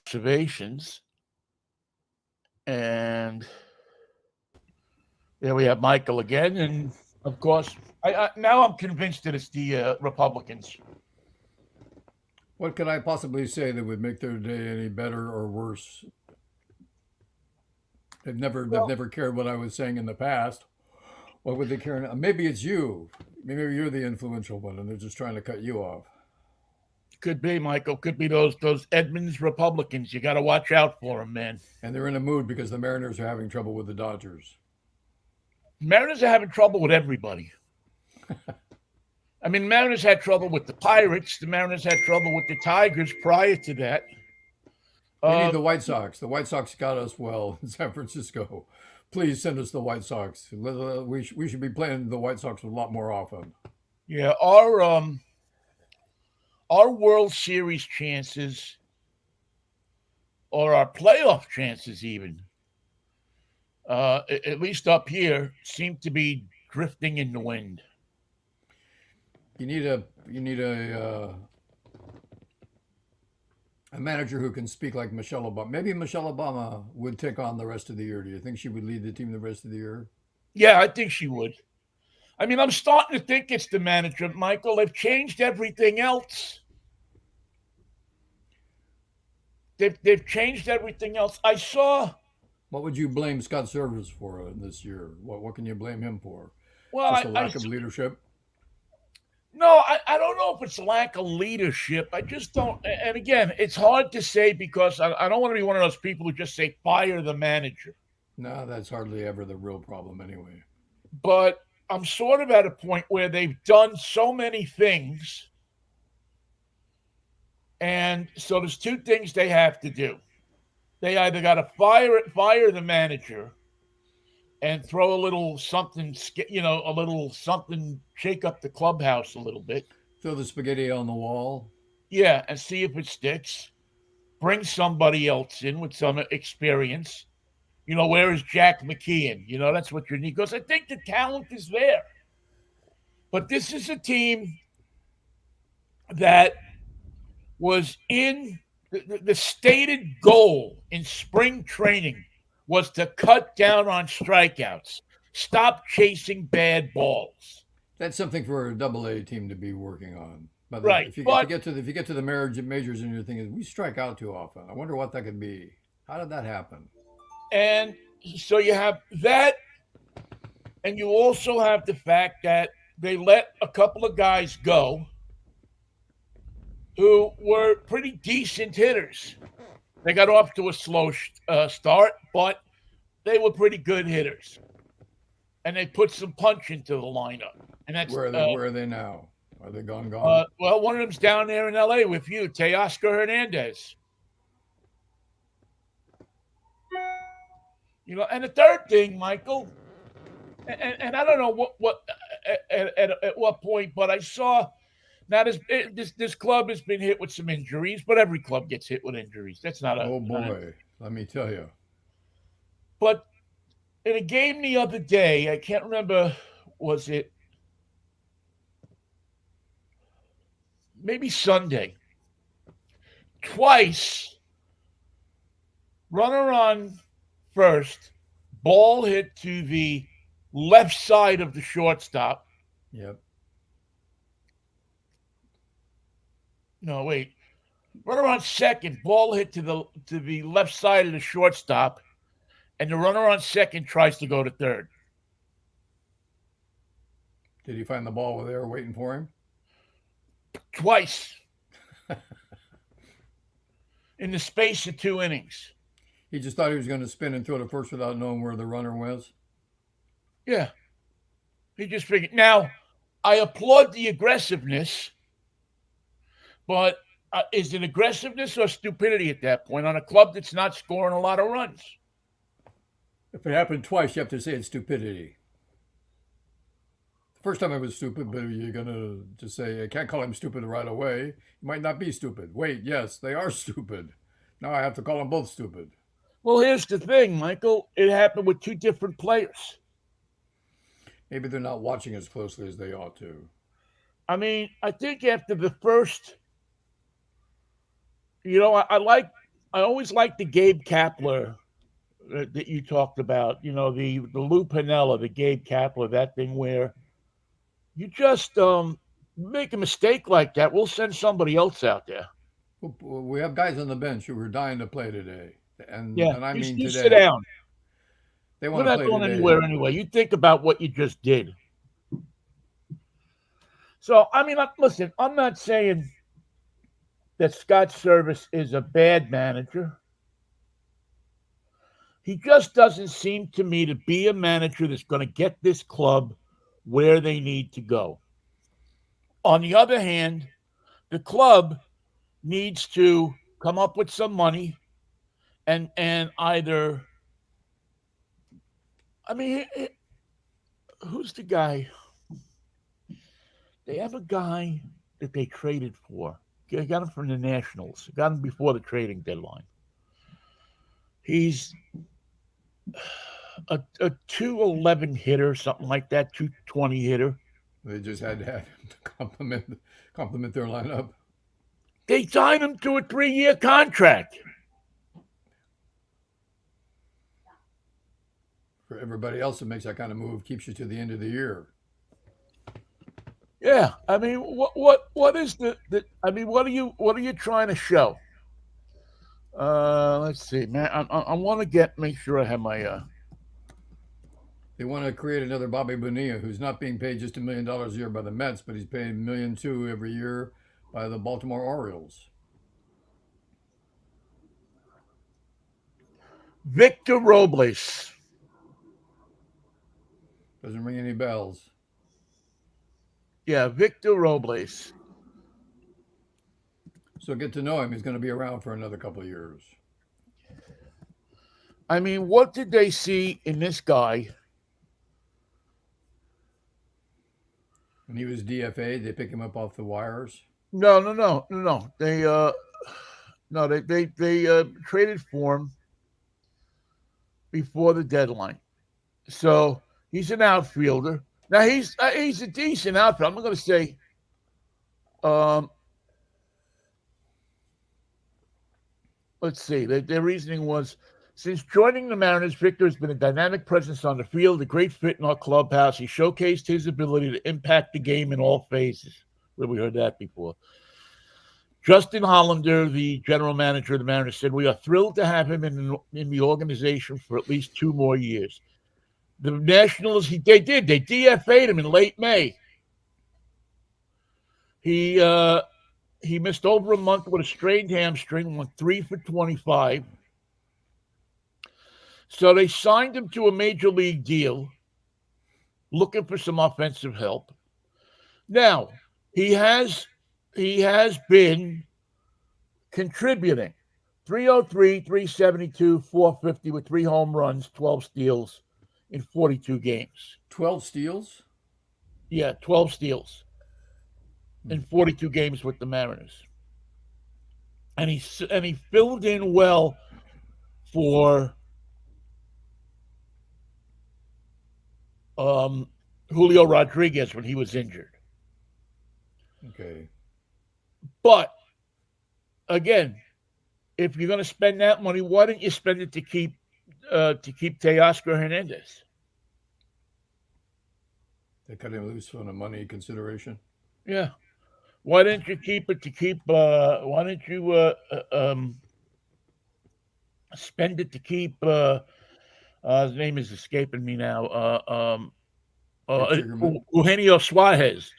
observations. And there we have Michael again. And of course, now I'm convinced that it's the Republicans. What could I possibly say that would make their day any better or worse? They've Well, never cared what I was saying in the past. What would they care now? Maybe it's you. Maybe you're the influential one, and they're just trying to cut you off. could be Michael. Could be those Edmonds Republicans. You got to watch out for them, man. And they're in a mood because the Mariners are having trouble with the Dodgers. Mariners are having trouble with everybody. I mean, Mariners had trouble with the Pirates. The Mariners had trouble with the Tigers prior to that. We need Uh, the White Sox. The White Sox got us well in San Francisco. Please send us the White Sox. We should be playing the White Sox a lot more often. yeah, our World Series chances, or our playoff chances, even at least up here, seem to be drifting in the wind. You need a manager who can speak like Michelle Obama. Maybe Michelle Obama would take on the rest of the year. Do you think she would lead the team the rest of the year? Yeah, I think she would. I mean, I'm starting to think it's the manager, Michael. They've changed everything else. They've changed everything else. I saw. What would you blame Scott Service for this year? What can you blame him for? Well, Just a lack of leadership. no, I don't know if it's lack of leadership. I just don't. And again, it's hard to say because I don't want to be one of those people who just say fire the manager. No, that's hardly ever the real problem anyway. But I'm sort of at a point where they've done so many things, and so there's two things they have to do. They either got to fire the manager and throw a little something, a little something, shake up the clubhouse a little bit. Throw the spaghetti on the wall. Yeah, and see if it sticks. Bring somebody else in with some experience. Where is Jack McKeon? That's what you need. Because I think the talent is there. But this is a team that was in the stated goal in spring training was to cut down on strikeouts, stop chasing bad balls. That's something for a double A team to be working on. But Right. But if you get to the majors and you're thinking we strike out too often, I wonder what that could be. How did that happen? and so you have that, and you also have the fact that they let a couple of guys go who were pretty decent hitters. They got off to a slow start, but they were pretty good hitters, and they put some punch into the lineup. And that's Where are they now? Are they gone? well, one of them's down there in L.A. with you, Teoscar Hernandez. And the third thing, Michael, and I don't know what at what point, but I saw now this club has been hit with some injuries, but every club gets hit with injuries. That's not a Oh boy, let me tell you. but in a game the other day, I can't remember, was it maybe Sunday? Twice, runner on first, ball hit to the left side of the shortstop. Yep. No, wait. Runner on second, ball hit to the left side of the shortstop, and the runner on second tries to go to third. Did he find the ball there waiting for him? Twice in the space of 2 innings. He just thought he was going to spin and throw to first without knowing where the runner was. Yeah. He just figured. Now, I applaud the aggressiveness, but is it aggressiveness or stupidity at that point on a club that's not scoring a lot of runs? If it happened twice, you have to say it's stupidity. The first time it was stupid, but you're going to just say, I can't call him stupid right away. He might not be stupid. Wait, yes, they are stupid. Now I have to call them both stupid. Well, here's the thing, Michael. It happened with two different players. Maybe they're not watching as closely as they ought to. I mean, I think after the first, I like I always liked the Gabe Kapler that you talked about. You know, the Lou Pinella, the Gabe Kapler, that thing where you just make a mistake like that, we'll send somebody else out there. We have guys on the bench who are dying to play today, Yeah, and I mean you sit today. down. They We're want to not play going today. anywhere anyway. You think about what you just did. So I mean, listen, I'm not saying that Scott Service is a bad manager. He just doesn't seem to me to be a manager that's going to get this club where they need to go. On the other hand, the club needs to come up with some money and either I mean, who's the guy? They have a guy that they traded for. They got him from the Nationals. Got him before the trading deadline. He's a 211 hitter, something like that, 220 hitter. They just had to have him to complement their lineup. They signed him to a 3-year contract. For everybody else that makes that kind of move, keeps you to the end of the year. Yeah, I mean, what is the? I mean, what are you trying to show? Let's see, man. I want to make sure I have my. They want to create another Bobby Bonilla, who's not being paid just $1 million a year by the Mets, but he's paid $1.2 million every year by the Baltimore Orioles. Victor Robles. Doesn't ring any bells. Yeah, Victor Robles. So get to know him. He's going to be around for another couple of years. I mean, what did they see in this guy? When he was DFA, they pick him up off the wires. No. They traded for him before the deadline. So he's an outfielder. Now he's a decent outfielder. I'm not going to say. Um, let's see. Their reasoning was since joining the Mariners, Victor has been a dynamic presence on the field, a great fit in our clubhouse. He showcased his ability to impact the game in all phases. Where we heard that before. Justin Hollander, the general manager of the Mariners, said, "We are thrilled to have him in the organization for at least 2 more years." The Nationals, they did. They DFA'd him in late May. He he missed over a month with a strained hamstring, went 3 for 25. So they signed him to a major league deal, looking for some offensive help. Now he has been contributing 303, 372, 450 with 3 home runs, 12 steals in 42 games. 12 steals? Yeah, 12 steals in 42 games with the Mariners. And he filled in well for Julio Rodriguez when he was injured. Okay. But again, if you're going to spend that money, why don't you spend it to keep Teoscar Hernandez? They cut him loose on a money consideration. Yeah. Why didn't you keep it to keep? Why didn't you spend it to keep? His name is escaping me now. Eugenio Suarez.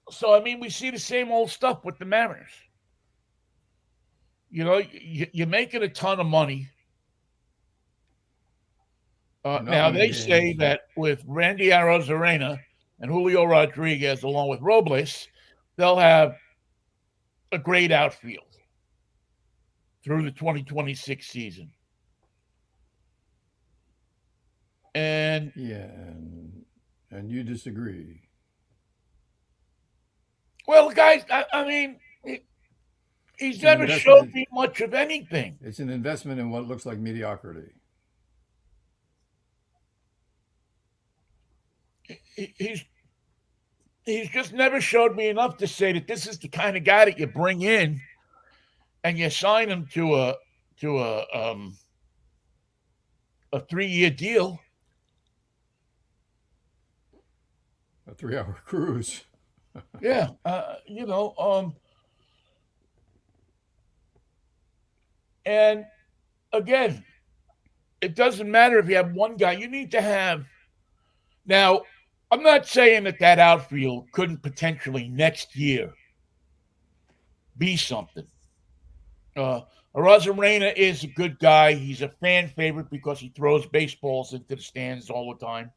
So I mean, we see the same old stuff with the Mariners. You know, you're making a ton of money. Now they say that with Randy Arozarena and Julio Rodriguez, along with Robles, they'll have a great outfield through the 2026 season. And yeah, and you disagree. Well, guys, I mean, he's never showed me much of anything. It's an investment in what looks like mediocrity. He's He's just never showed me enough to say that this is the kind of guy that you bring in and you sign him to a 3-year deal. A 3-hour cruise. Yeah, and again, it doesn't matter if you have one guy. You need to have now. I'm not saying that outfield couldn't potentially next year be something. Uh, Arozarena is a good guy. He's a fan favorite because he throws baseballs into the stands all the time.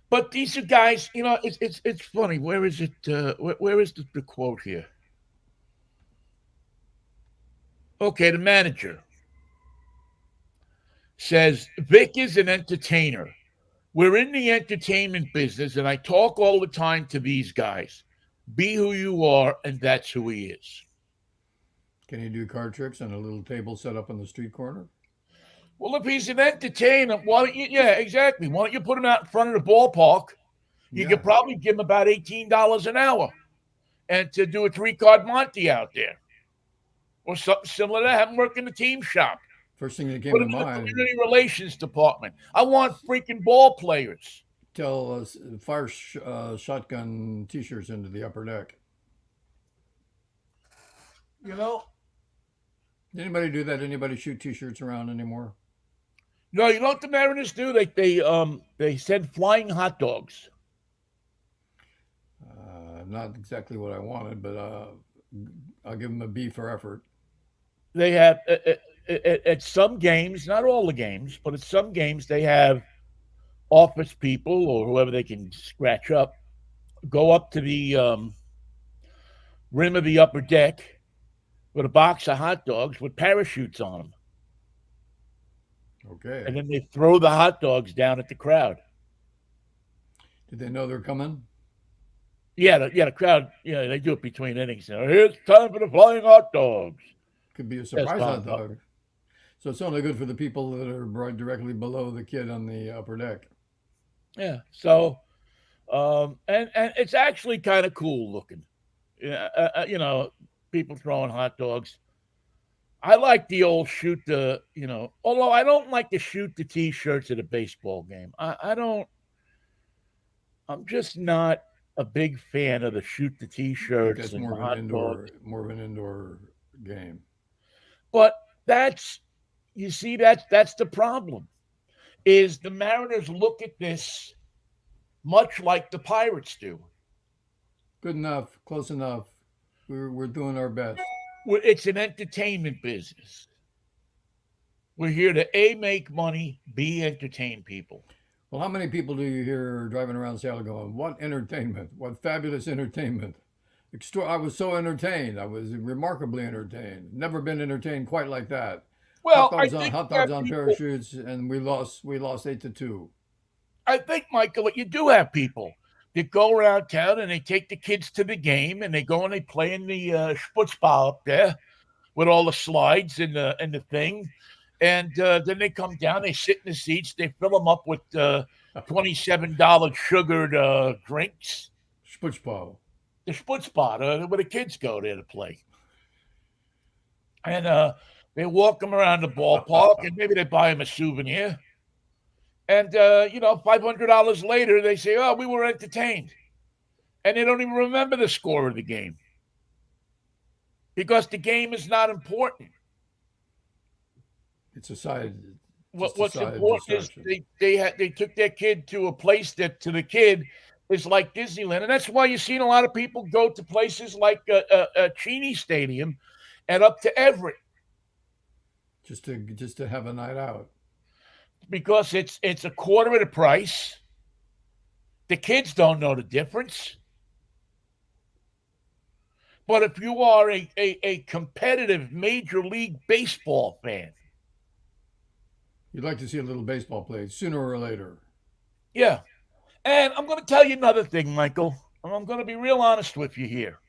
But these are guys, it's funny. Where is it? Where is the quote here? Okay, the manager says Vic is an entertainer. We're in the entertainment business, and I talk all the time to these guys. Be who you are, and that's who he is. Can he do card tricks on a little table set up on the street corner? Well, if he's an entertainer, why don't you? Yeah, exactly. Why don't you put him out in front of the ballpark? You could probably give him about $18 an hour, and to do a 3-card Monte out there, or something similar to that. Have him work in the team shop. First thing that came Put to him in the mind. community relations department. I want freaking ball players. Tell us fire shotgun T-shirts into the upper deck. You know. Did anybody do that? Anybody shoot T-shirts around anymore? No, you know what the Mariners do? They send flying hot dogs. Not exactly what I wanted, but I'll give them a B for effort. They have at some games, not all the games, but at some games they have office people or whoever they can scratch up go up to the rim of the upper deck with a box of hot dogs with parachutes on them. Okay. And then they throw the hot dogs down at the crowd. Did they know they're coming? Yeah, the crowd. Yeah, they do it between innings. Here's time for the flying hot dogs. Could be a surprise hot dog. So it's only good for the people that are right directly below the kid on the upper deck. Yeah. So, and it's actually kind of cool looking. Yeah, people throwing hot dogs. I like the old shoot the, although I don't like to shoot the T-shirts at a baseball game. I don't. I'm just not a big fan of the shoot the T-shirts. That's and more of an indoor game. But that's the problem. Is the Mariners look at this much like the Pirates do. Good enough, close enough. We're doing our best. It's an entertainment business. We're here to A, make money, B, entertain people. Well, how many people do you hear driving around Seattle going, what entertainment? What fabulous entertainment. I was so entertained. I was remarkably entertained. Never been entertained quite like that. Well, hot dogs on parachutes, and we lost 8-2. I think, Michael, that you do have people that go around town and they take the kids to the game and they go and they play in the Sputzball up there with all the slides and the thing. And then they come down, they sit in the seats, they fill them up with $27 sugared drinks. Sputzball. The Sputzball, where the kids go there to play. And they walk them around the ballpark and maybe they buy them a souvenir. And, $500 later, they say, oh, we were entertained. And they don't even remember the score of the game because the game is not important. It's a side. What's important is they took their kid to a place that to the kid is like Disneyland. And that's why you've seen a lot of people go to places like Cheney Stadium and up to Everett. Just to have a night out. Because it's a quarter of the price. The kids don't know the difference. But if you are a competitive Major League Baseball fan, you'd like to see a little baseball played sooner or later. Yeah. And I'm going to tell you another thing, Michael. And I'm going to be real honest with you here.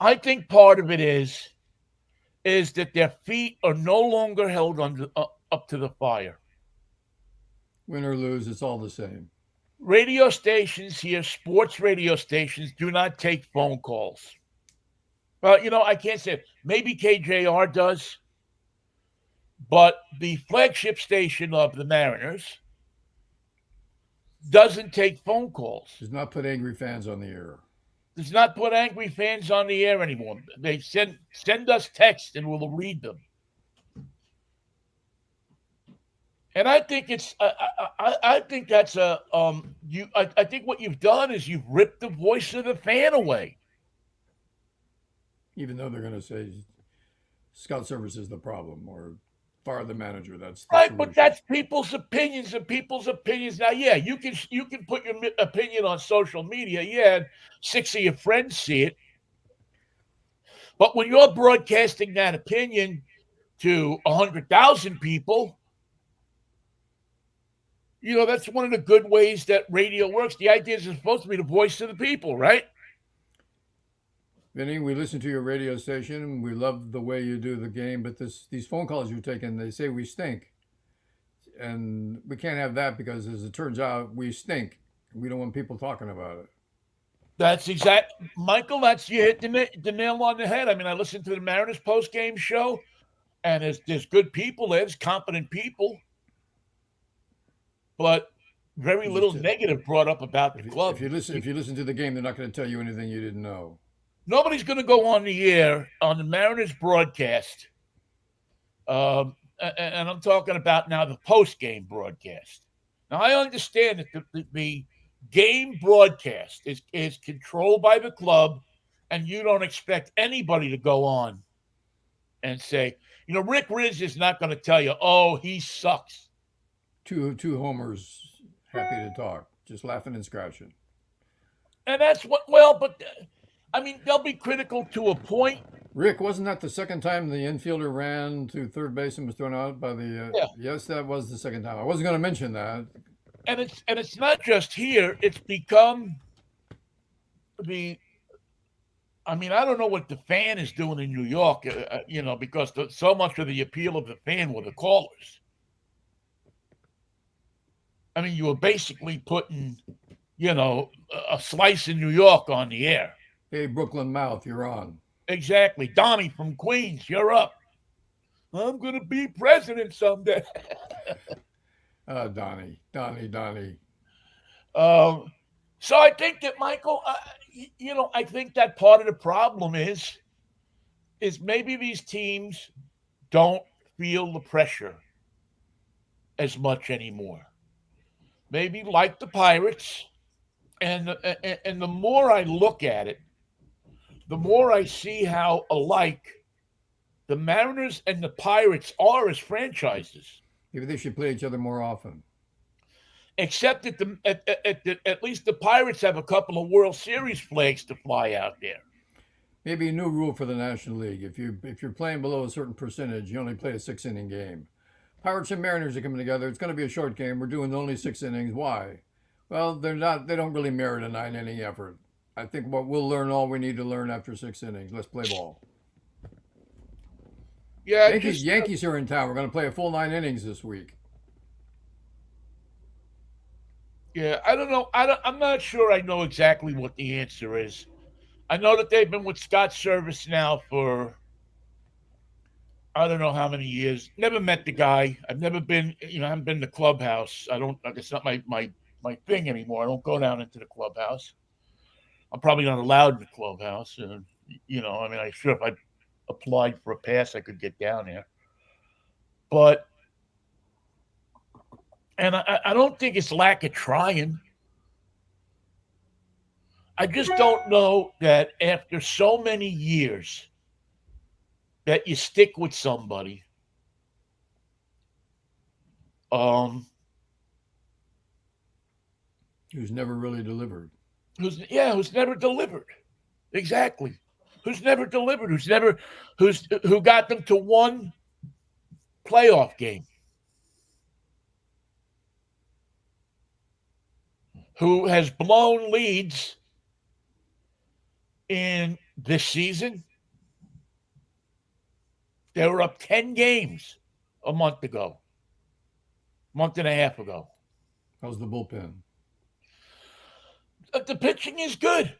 I think part of it is that their feet are no longer held up to the fire. Win or lose, it's all the same. radio stations here, sports radio stations, do not take phone calls. Well, I can't say it. Maybe KJR does, but the flagship station of the Mariners doesn't take phone calls. Does not put angry fans on the air. Does not put angry fans on the air anymore. They send us texts and we'll read them. And I think I think that's I think what you've done is you've ripped the voice of the fan away. Even though they're going to say scout service is the problem or fire the manager, that's the Right, solution. but that's people's opinions and people's opinions. Now, yeah, you can put your opinion on social media. Yeah, and 6 of your friends see it. But when you're broadcasting that opinion to 100,000 people, that's one of the good ways that radio works. The idea is it's supposed to be the voice of the people, right? Vinny, we listen to your radio station. We love the way you do the game, but these phone calls you're taking, they say we stink. And we can't have that because, as it turns out, we stink. We don't want people talking about it. That's Michael, you hit the nail on the head. I mean, I listened to the Mariners post-game show, and there's good people there, there's competent people, but very little negative brought up about the club. If you listen to the game, they're not going to tell you anything you didn't know. Nobody's going to go on the air on the Mariners broadcast, and I'm talking about now the post-game broadcast. Now, I understand that the game broadcast is controlled by the club, and you don't expect anybody to go on and say, Rick Riz is not going to tell you, oh, he sucks. Two homers happy to talk, just laughing and scratching. And that's but I mean, they'll be critical to a point. Rick, wasn't that the second time the infielder ran to third base and was thrown out by the? Yeah. Yes, that was the second time. I wasn't going to mention that. And it's not just here. It's become I mean, I don't know what the fan is doing in New York, because so much of the appeal of the fan were the callers. I mean, you were basically putting, a slice in New York on the air. Hey, Brooklyn Mouth, you're on. Exactly. Donnie from Queens, you're up. I'm going to be president someday. Donnie. So I think that, Michael, I think that part of the problem is maybe these teams don't feel the pressure as much anymore. Maybe like the Pirates, and the more I look at it, the more I see how alike the Mariners and the Pirates are as franchises. Maybe they should play each other more often. Except that at least the Pirates have a couple of World Series flags to fly out there. Maybe a new rule for the National League. If you're playing below a certain percentage, you only play a 6-inning game. Pirates and Mariners are coming together. It's going to be a short game. We're doing only 6 innings. Why? Well, they don't really merit a 9-inning effort. I think we'll learn all we need to learn after 6 innings. Let's play ball. Yeah, Yankees are in town. We're going to play a full 9 innings this week. Yeah, I don't know. I'm not sure I know exactly what the answer is. I know that they've been with Scott Service now for I don't know how many years. Never met the guy. I've never been, I haven't been to the clubhouse. It's not my thing anymore. I don't go down into the clubhouse. I'm probably not allowed in the clubhouse. I mean, I'm sure if I applied for a pass, I could get down there. But, and I don't think it's lack of trying. I just don't know that after so many years that you stick with somebody. Who's never really delivered. Who's never delivered. Exactly. Who's never delivered. Who got them to one playoff game. Who has blown leads in this season. They were up 10 games a month and a half ago. How's the bullpen? The pitching is good.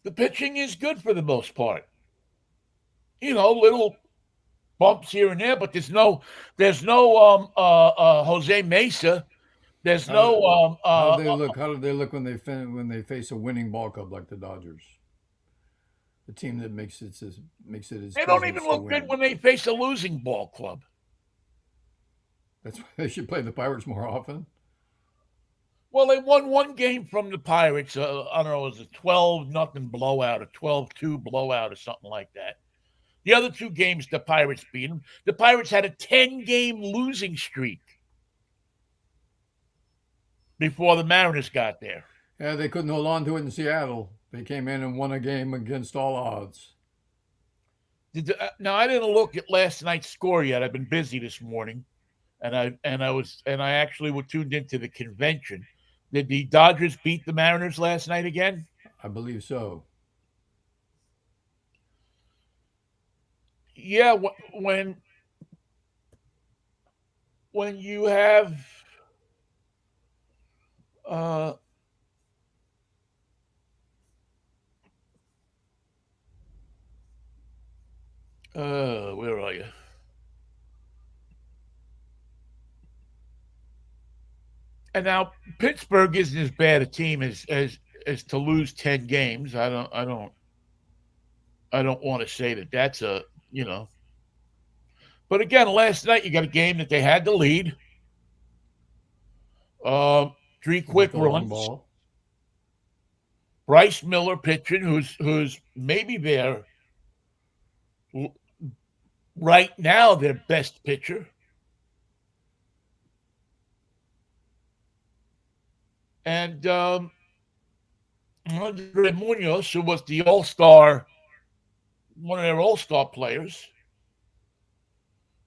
The pitching is good for the most part. Little bumps here and there, but there's no Jose Mesa. There's How do, no how do they look? How do they look when when they face a winning ball club like the Dodgers, the team that makes it its they don't even business to look good win? when they face a losing ball club. That's why they should play the Pirates more often. Well, they won one game from the Pirates. I don't know, it was a 12-nothing blowout, a 12-2 blowout, or something like that. The other two games, the Pirates beat them. The Pirates had a 10-game losing streak before the Mariners got there. Yeah, they couldn't hold on to it in Seattle. They came in and won a game against all odds. Now, I didn't look at last night's score yet. I've been busy this morning, and I actually was tuned into the convention. Did the Dodgers beat the Mariners last night again? I believe so. Yeah, when you have uh where are you? And now Pittsburgh isn't as bad a team as to lose 10 games. I don't want to say that that's a, you know. But again, last night you got a game that they had the lead. Three They hit quick the long runs. ball. Bryce Miller pitching, who's maybe right now their best pitcher. And Andre Munoz, who was the All-Star, one of their All-Star players,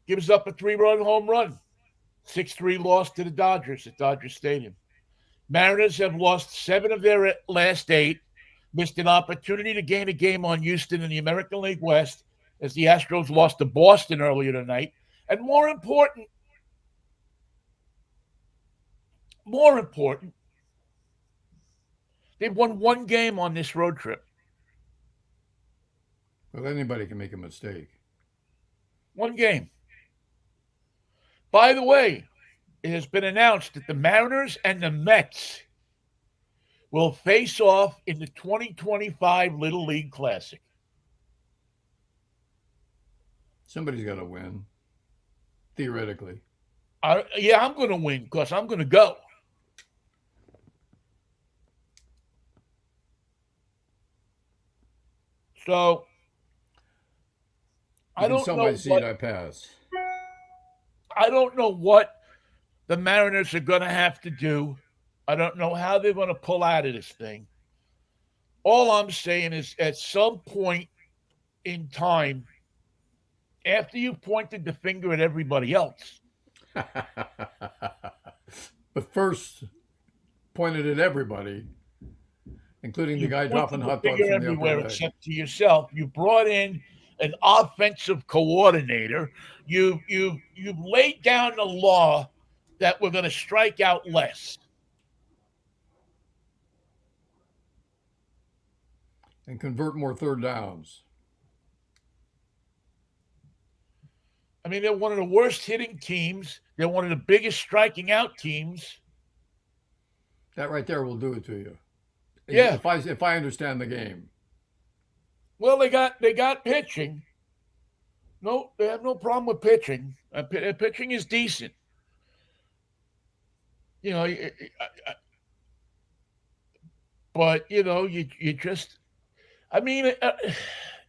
gives up a 3-run home run. 6-3 loss to the Dodgers at Dodger Stadium. Mariners have lost 7 of their last 8, missed an opportunity to gain a game on Houston in the American League West as the Astros lost to Boston earlier tonight. And more important, they've won one game on this road trip. Well, anybody can make a mistake. One game. By the way, it has been announced that the Mariners and the Mets will face off in the 2025 Little League Classic. Somebody's got to win, theoretically. I'm going to win because I'm going to go. So You can sell my seat, I pass. I don't know what the Mariners are going to have to do. I don't know how they're going to pull out of this thing. All I'm saying is at some point in time, after you've pointed the finger at everybody else. But first, pointed at everybody, including the guy dropping hot dogs from the everywhere upper deck. except to yourself. You brought in an offensive coordinator. You've laid down the law that we're going to strike out less. And convert more third downs. I mean, they're one of the worst hitting teams. They're one of the biggest striking out teams. That right there will do it to you. Yeah. If I understand the game. Well, they got pitching. No, they have no problem with pitching. Pitching is decent. But you just. I mean,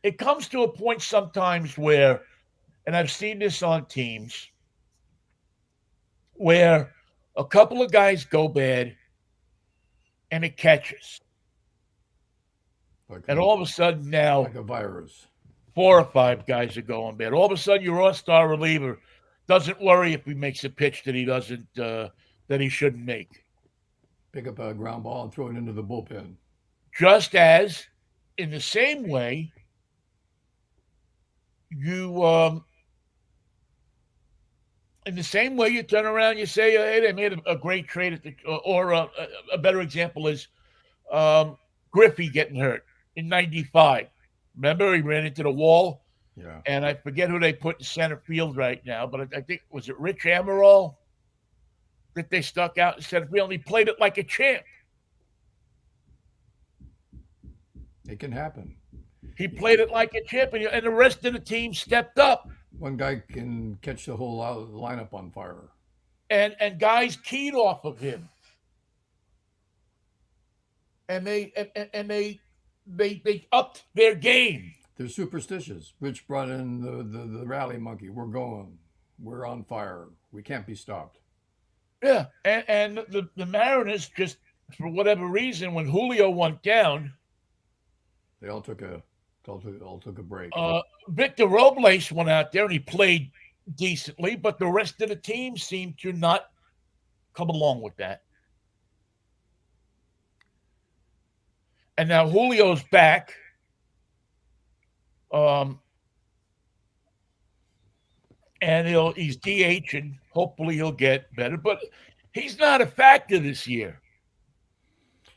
it comes to a point sometimes where, and I've seen this on teams, where a couple of guys go bad, and it catches. And all of a sudden now, like a virus, 4 or 5 guys are going bad. All of a sudden, your all-star reliever doesn't worry if he makes a pitch that he shouldn't make. Pick up a ground ball and throw it into the bullpen. Just as, in the same way, you In the same way, you turn around, you say, "Hey, they made a great trade at the," or a better example is um, Griffey getting hurt in '95. Remember, he ran into the wall, Yeah. and I forget who they put in center field right now, but I think was it Rich Amaral that they stuck out in center field, and he played it like a champ. It can happen. He played it like a champ, and the rest of the team stepped up, One guy can catch the whole lineup on fire. and guys keyed off of him, and they upped their game. They're superstitious. Rich brought in the rally monkey. We're going. We're on fire. We can't be stopped. Yeah, and the Mariners just for whatever reason when Julio went down, They all took a break. Victor Robles went out there and he played decently, but the rest of the team seemed to not come along with that. And now Julio's back. Um, and he's DH and hopefully he'll get better, but he's not a factor this year.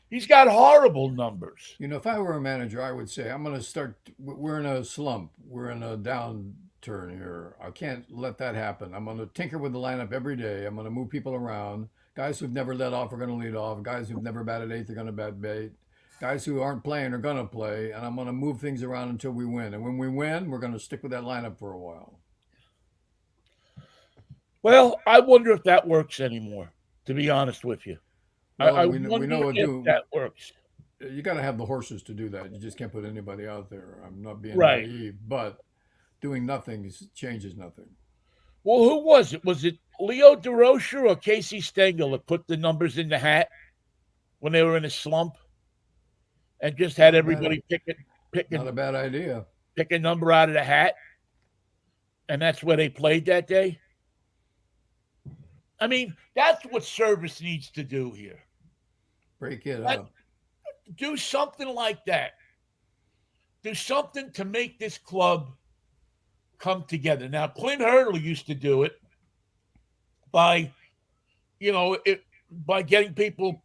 He's got horrible numbers. You know, if I were a manager, I would say I'm going to start. We're in a slump. We're in a downturn here. I can't let that happen. I'm going to tinker with the lineup every day. I'm going to move people around. Guys who've never led off are going to lead off. Guys who've never batted eighth are going to bat eighth. Guys who aren't playing are going to play, and I'm going to move things around until we win. And when we win, we're going to stick with that lineup for a while. Well, I wonder if that works anymore, to be honest with you. Well, I we wonder know it if do. that works. You got to have the horses to do that. You just can't put anybody out there. I'm not being Right. naive, but doing nothing changes nothing. Well, who was it? Was it Leo DeRocher or Casey Stengel that put the numbers in the hat when they were in a slump and just had Not a bad, everybody not a bad idea. pick a number out of the hat, and that's where they played that day? I mean, that's what service needs to do here. Break it That, up. do something like that. Do something to make this club come together. Now, Clint Hurdle used to do it by, by getting people,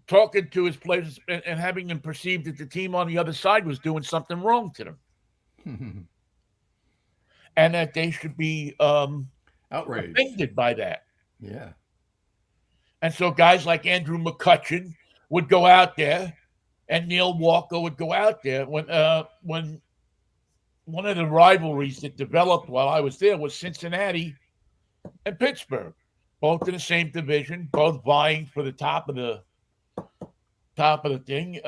talking to his players and having them perceive that the team on the other side was doing something wrong to them, and that they should be Outraged. offended by that. Yeah. And so guys like Andrew McCutcheon would go out there, and Neil Walker would go out there when one of the rivalries that developed while I was there was Cincinnati and Pittsburgh, both in the same division, both vying for the top of the thing.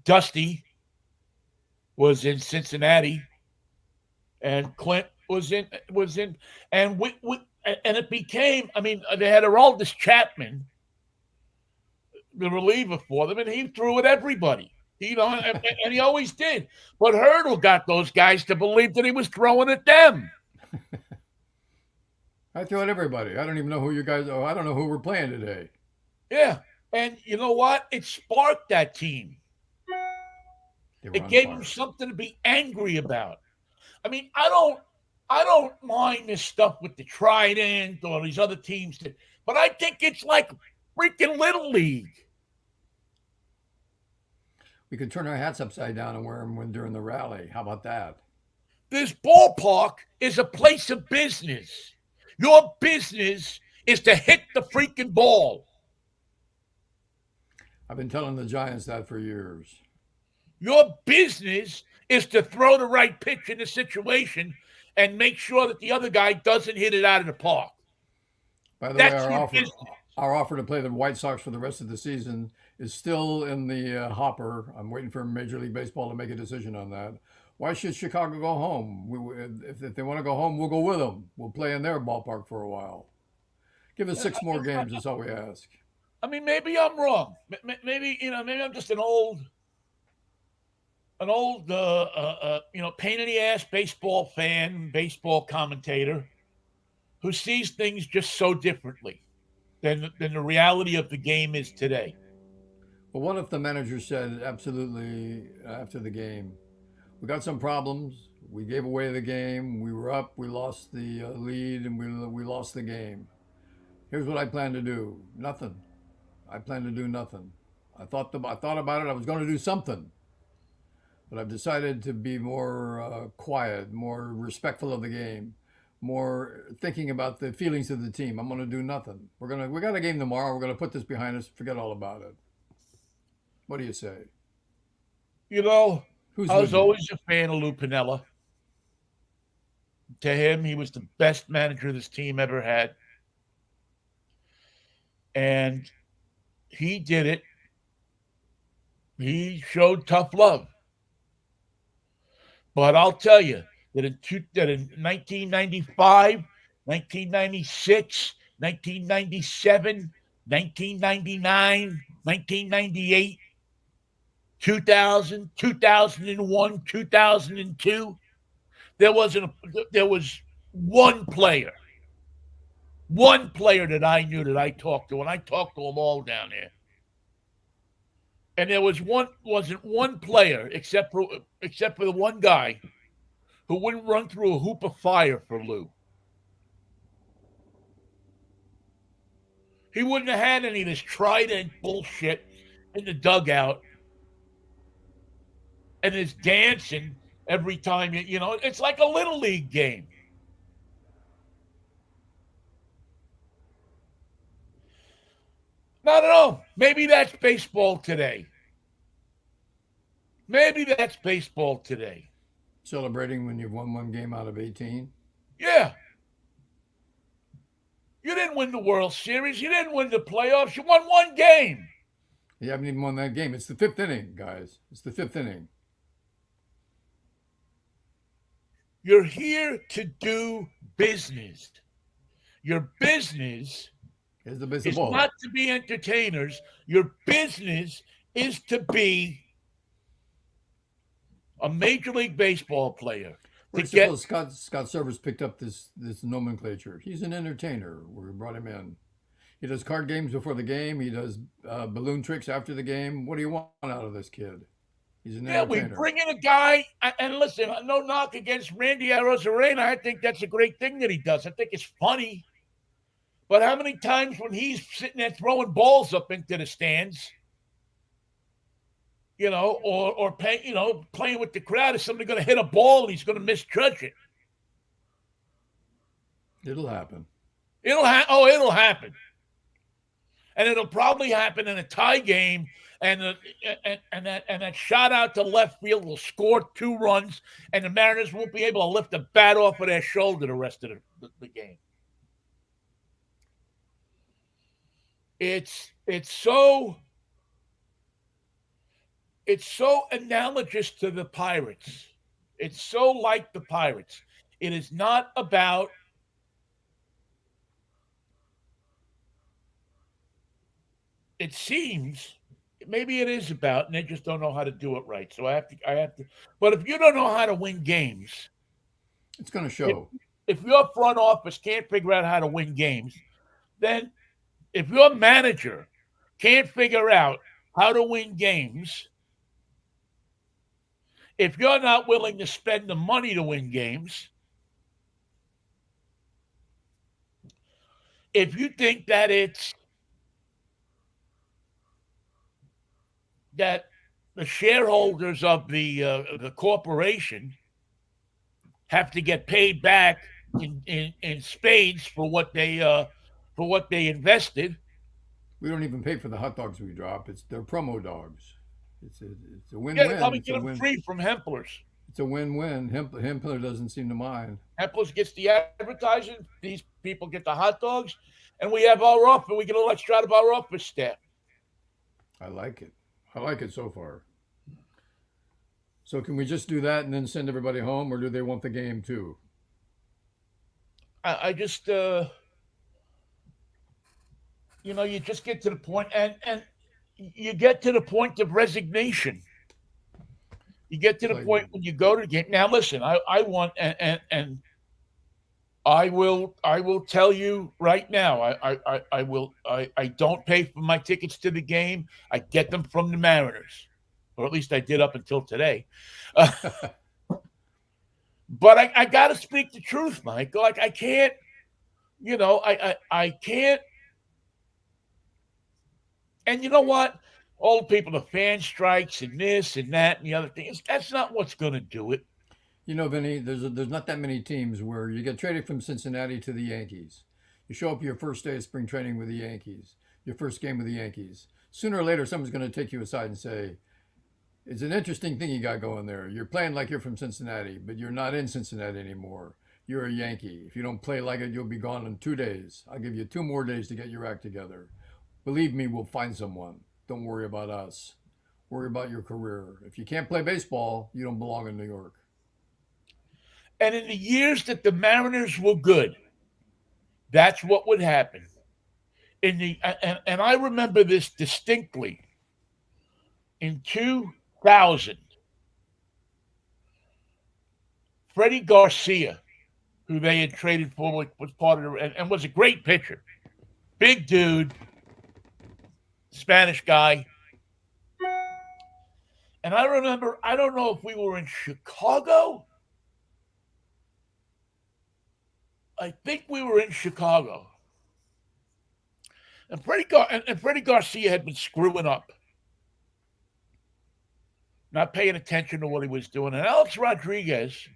Dusty was in Cincinnati, and Clint was in, and and it became. I mean, they had Aroldis Chapman, the reliever for them, and he threw at everybody. And he always did. But Hurdle got those guys to believe that he was throwing at them. I throw at everybody. I don't even know who you guys are. I don't know who we're playing today. Yeah. And you know what? It sparked that team. They were It on gave them fire. something to be angry about. I mean, I don't mind this stuff with the Trident or these other teams, but I think it's like freaking Little League. We could turn our hats upside down and wear them when during the rally. How about that? This ballpark is a place of business. Your business is to hit the freaking ball. I've been telling the Giants that for years. Your business is to throw the right pitch in the situation and make sure that the other guy doesn't hit it out of the park. By the way, That's your business. our offer to play the White Sox for the rest of the season is still in the hopper. I'm waiting for Major League Baseball to make a decision on that. Why should Chicago go home? If they want to go home, we'll go with them. We'll play in their ballpark for a while. Give us 6 more games. That's all we ask. I mean, maybe I'm wrong. Maybe maybe I'm just an old pain in the ass baseball fan, baseball commentator who sees things just so differently than the reality of the game is today. But what if the manager said absolutely after the game, we got some problems. We gave away the game. We were up. We lost the lead, and we lost the game. Here's what I plan to do. Nothing. I plan to do nothing. I thought about it. I was going to do something, but I've decided to be more quiet, more respectful of the game, more thinking about the feelings of the team. I'm going to do nothing. We got a game tomorrow. We're going to put this behind us. Forget all about it. What do you say? You know, Who's I was with you? always a fan of Lou Piniella. To him, he was the best manager this team ever had. And he did it. He showed tough love. But I'll tell you that in 1995, 1996, 1997, 1999, 1998, 2000, 2001, 2002, there was one player that I knew that I talked to, and I talked to them all down there. And there wasn't one player except for the one guy who wouldn't run through a hoop of fire for Lou. He wouldn't have had any of this trident bullshit in the dugout and his dancing every time it's like a little league game. Not at all. Maybe that's baseball today. Maybe that's baseball today. Celebrating when you've won one game out of 18? Yeah. You didn't win the World Series. You didn't win the playoffs. You won one game. You haven't even won that game. It's the fifth inning, guys. It's the fifth inning. You're here to do business. Your business Here's the is baseball. not to be entertainers. Your business is to be a Major League Baseball player. To First of get all, Scott Servers picked up this nomenclature. He's an entertainer. We brought him in. He does card games before the game. He does balloon tricks after the game. What do you want out of this kid? He's an yeah, we entertainer. bring in a guy, and listen, no knock against Randy Arozarena. I think that's a great thing that he does. I think it's funny. But how many times when he's sitting there throwing balls up into the stands, or playing with the crowd, is somebody going to hit a ball and he's going to misjudge it? It'll happen. It'll happen, and it'll probably happen in a tie game. And that shot out to left field will score 2 runs, and the Mariners won't be able to lift the bat off of their shoulder the rest of the game. It's so analogous to the Pirates. It's so like the Pirates. It is not about it seems maybe it is about, and they just don't know how to do it right. So I have to. But if you don't know how to win games, It's going to if show. if your front office can't figure out how to win games, then if your manager can't figure out how to win games, if you're not willing to spend the money to win games, if you think that it's that the shareholders of the corporation have to get paid back in spades for what they invested. We don't even pay for the hot dogs we drop. They're promo dogs. It's a Yeah, they win-win. probably get them free from Hemplers. It's a win-win. Hempler doesn't seem to mind. Hemplers gets the advertising. These people get the hot dogs, and we have our office. We get a little extra out of our office staff. I like it. I like it so far. So can we just do that and then send everybody home, or do they want the game too? I just you just get to the point, and you get to the point of resignation. You get to It's the like point when you go to the game. Now, listen, I want and I will tell you right now. I don't pay for my tickets to the game. I get them from the Mariners, or at least I did up until today. But I got to speak the truth, Mike. Like I can't, I can't. And you know what? All the people, the fan strikes and this and that and the other thing. That's not what's going to do it. You know, Vinny, there's not that many teams where you get traded from Cincinnati to the Yankees. You show up your first day of spring training with the Yankees, your first game with the Yankees. Sooner or later, someone's going to take you aside and say, "It's an interesting thing you got going there. You're playing like you're from Cincinnati, but you're not in Cincinnati anymore. You're a Yankee. If you don't play like it, you'll be gone in 2 days. I'll give you 2 more days to get your act together. Believe me, we'll find someone. Don't worry about us. Worry about your career. If you can't play baseball, you don't belong in New York." And in the years that the Mariners were good, that's what would happen. And I remember this distinctly. In 2000, Freddie Garcia, who they had traded for, was part of and was a great pitcher, big dude, Spanish guy. And I remember, I don't know if we were in Chicago. I think we were in Chicago. And Freddie Garcia had been screwing up, not paying attention to what he was doing. And Alex Rodriguez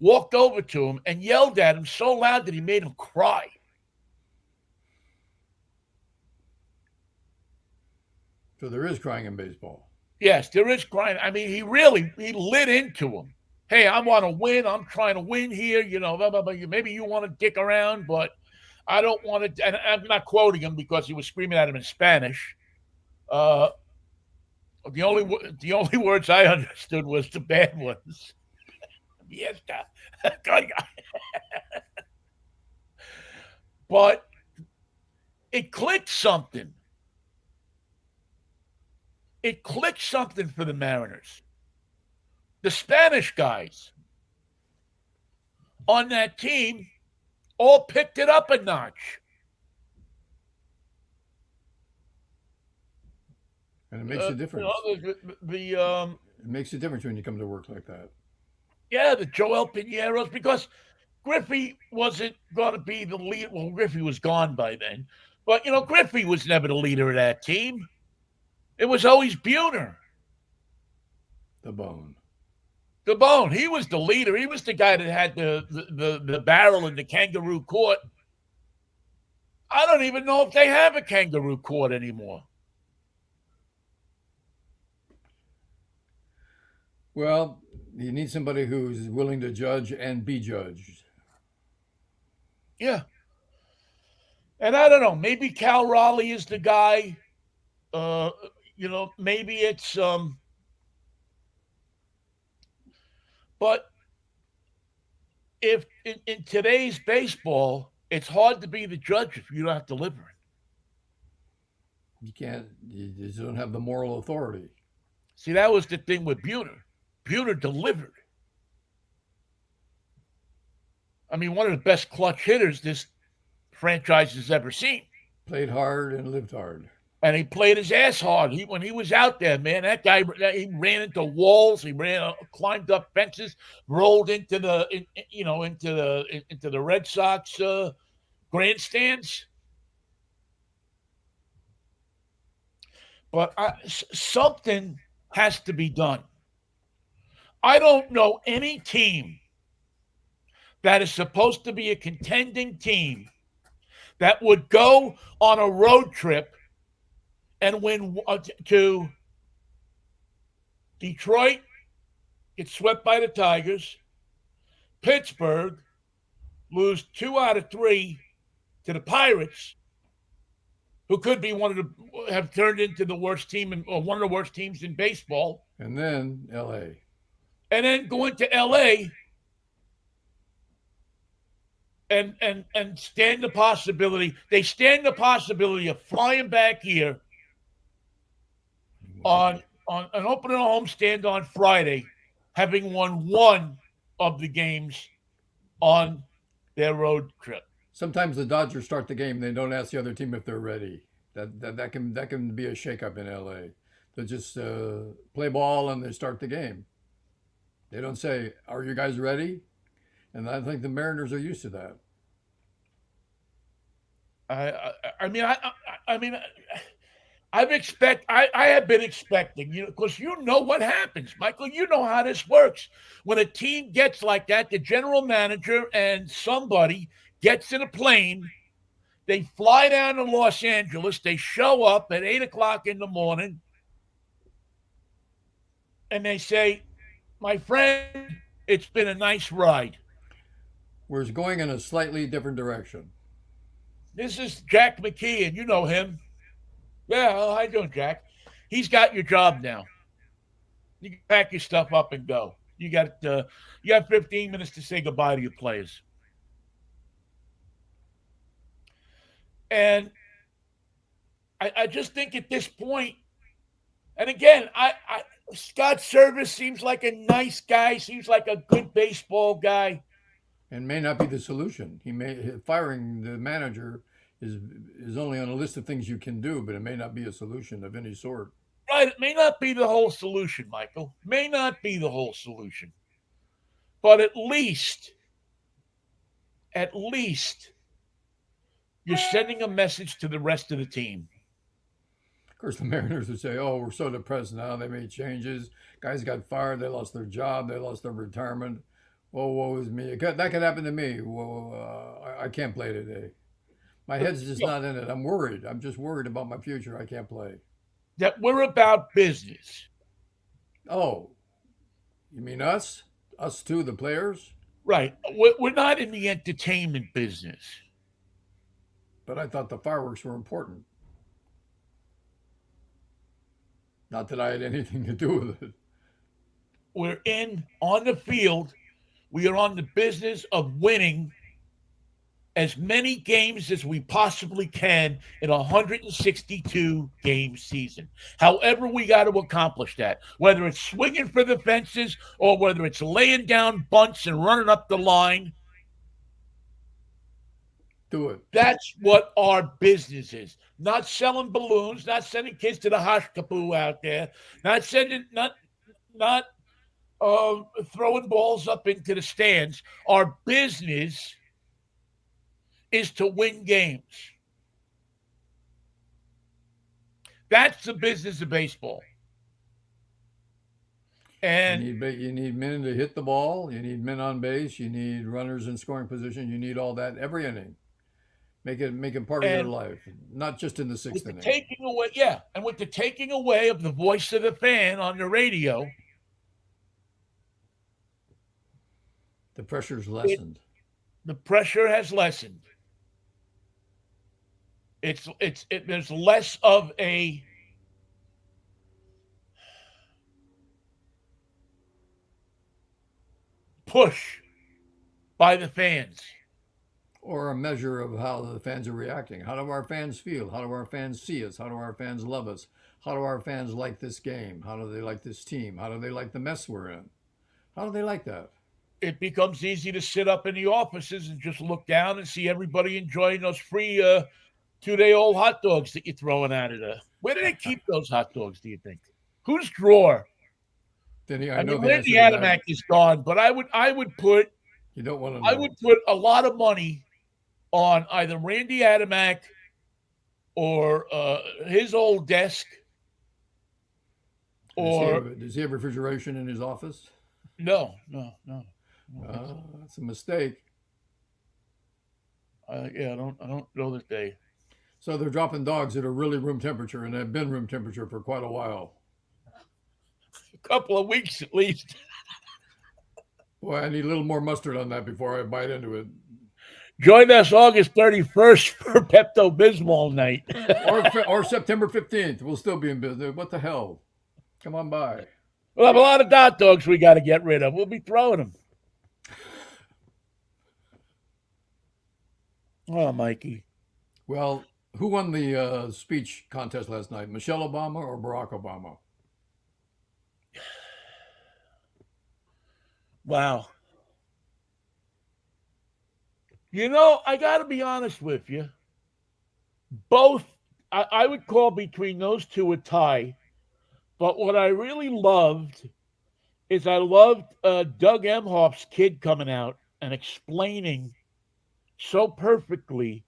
walked over to him and yelled at him so loud that he made him cry. So there is crying in baseball. Yes, there is crying. I mean, he lit into him. Hey, I want to win. I'm trying to win here. Blah, blah, blah. Maybe you want to dick around, but I don't want to. And I'm not quoting him because he was screaming at him in Spanish. Uh, the only words I understood was the bad ones. Yes, but it clicked something. It clicked something for the Mariners. The Spanish guys on that team all picked it up a notch. And it makes a difference. It makes a difference when you come to work like that. Yeah, the Joel Pineros, because Griffey wasn't going to be the lead. Well, Griffey was gone by then. But, Griffey was never the leader of that team. It was always Buhner. The Bone. The Bone. He was the leader. He was the guy that had the barrel in the kangaroo court. I don't even know if they have a kangaroo court anymore. Well, you need somebody who's willing to judge and be judged. Yeah. And I don't know. Maybe Cal Raleigh is the guy. Maybe it's but if in today's baseball, it's hard to be the judge if you're not delivering. You can't. You just don't have the moral authority. See, that was the thing with Buhner. Buhner delivered. I mean, one of the best clutch hitters this franchise has ever seen. Played hard and lived hard. And he played his ass hard. When he was out there, man, that guy, he ran into walls. He climbed up fences, rolled into the Red Sox grandstands. But something has to be done. I don't know any team that is supposed to be a contending team that would go on a road trip and win to Detroit, get swept by the Tigers, Pittsburgh, lose 2 out of 3 to the Pirates, who could be have turned into the worst team or one of the worst teams in baseball. And then L.A. And then go into L.A. and stand the possibility. They stand the possibility of flying back here on an opening homestand on Friday, having won one of the games on their road trip. Sometimes the Dodgers start the game, they don't ask the other team if they're ready. That can be a shakeup in LA. They just play ball and they start the game. They don't say, "Are you guys ready?" And I think the Mariners are used to that. I mean, I mean, I have been expecting, because you know what happens, Michael. You know how this works. When a team gets like that, the general manager and somebody gets in a plane, they fly down to Los Angeles, they show up at 8 o'clock in the morning, and they say, "My friend, it's been a nice ride. We're going in a slightly different direction. This is Jack McKee, and you know him. Yeah, how you doing, Jack? He's got your job now. You can pack your stuff up and go. You got 15 minutes to say goodbye to your players." And I just think at this point, and again, Scott Service seems like a nice guy, seems like a good baseball guy. And may not be the solution. He may firing the manager is only on a list of things you can do, but it may not be a solution of any sort. Right? It may not be the whole solution, Michael. May not be the whole solution. But at least you're sending a message to the rest of the team. Of course, the Mariners would say, "Oh, we're so depressed now. They made changes. Guys got fired. They lost their job. They lost their retirement. Oh, woe is me. That could happen to me. Whoa, I can't play today. My head's just not in it. I'm worried. I'm just worried about my future. I can't play." That we're about business. Oh, you mean us? Us too, the players? Right. We're not in the entertainment business. But I thought the fireworks were important. Not that I had anything to do with it. We're in on the field. We are on the business of winning as many games as we possibly can in a 162 game season. However, we got to accomplish that, whether it's swinging for the fences or whether it's laying down bunts and running up the line. Do it. That's what our business is. Not selling balloons, not sending kids to the Hosh Kapoo out there, not throwing balls up into the stands. Our business is to win games. That's the business of baseball. And You need men to hit the ball. You need men on base. You need runners in scoring position. You need all that every inning. Make it part of your and life, not just in the with sixth the inning. taking away, yeah, and with the taking away of the voice of the fan on the radio, The pressure's it, lessened. the pressure has lessened. There's less of a push by the fans. Or a measure of how the fans are reacting. How do our fans feel? How do our fans see us? How do our fans love us? How do our fans like this game? How do they like this team? How do they like the mess we're in? How do they like that? It becomes easy to sit up in the offices and just look down and see everybody enjoying those free 2-day old hot dogs that you're throwing out of there. Where do they keep those hot dogs, do you think? Whose drawer? Then I I know mean, the Randy answer to that. Adamak is gone, but You don't want to I would know. put a lot of money on either Randy Adamak or his old desk, or Does he have refrigeration in his office? no, no, no, I don't think so. That's a mistake. Yeah, I don't know that they. So they're dropping dogs that are really room temperature and have been room temperature for quite a while. A couple of weeks at least. Boy, I need a little more mustard on that before I bite into it. Join us August 31st for Pepto Bismol night. Or September 15th. We'll still be in business. What the hell? Come on by. We'll have a lot of hot dogs we got to get rid of. We'll be throwing them. Oh, Mikey. Well, who won the speech contest last night? Michelle Obama or Barack Obama? Wow. I got to be honest with you. Both, I would call between those two a tie. But what I really loved is I loved Doug Emhoff's kid coming out and explaining so perfectly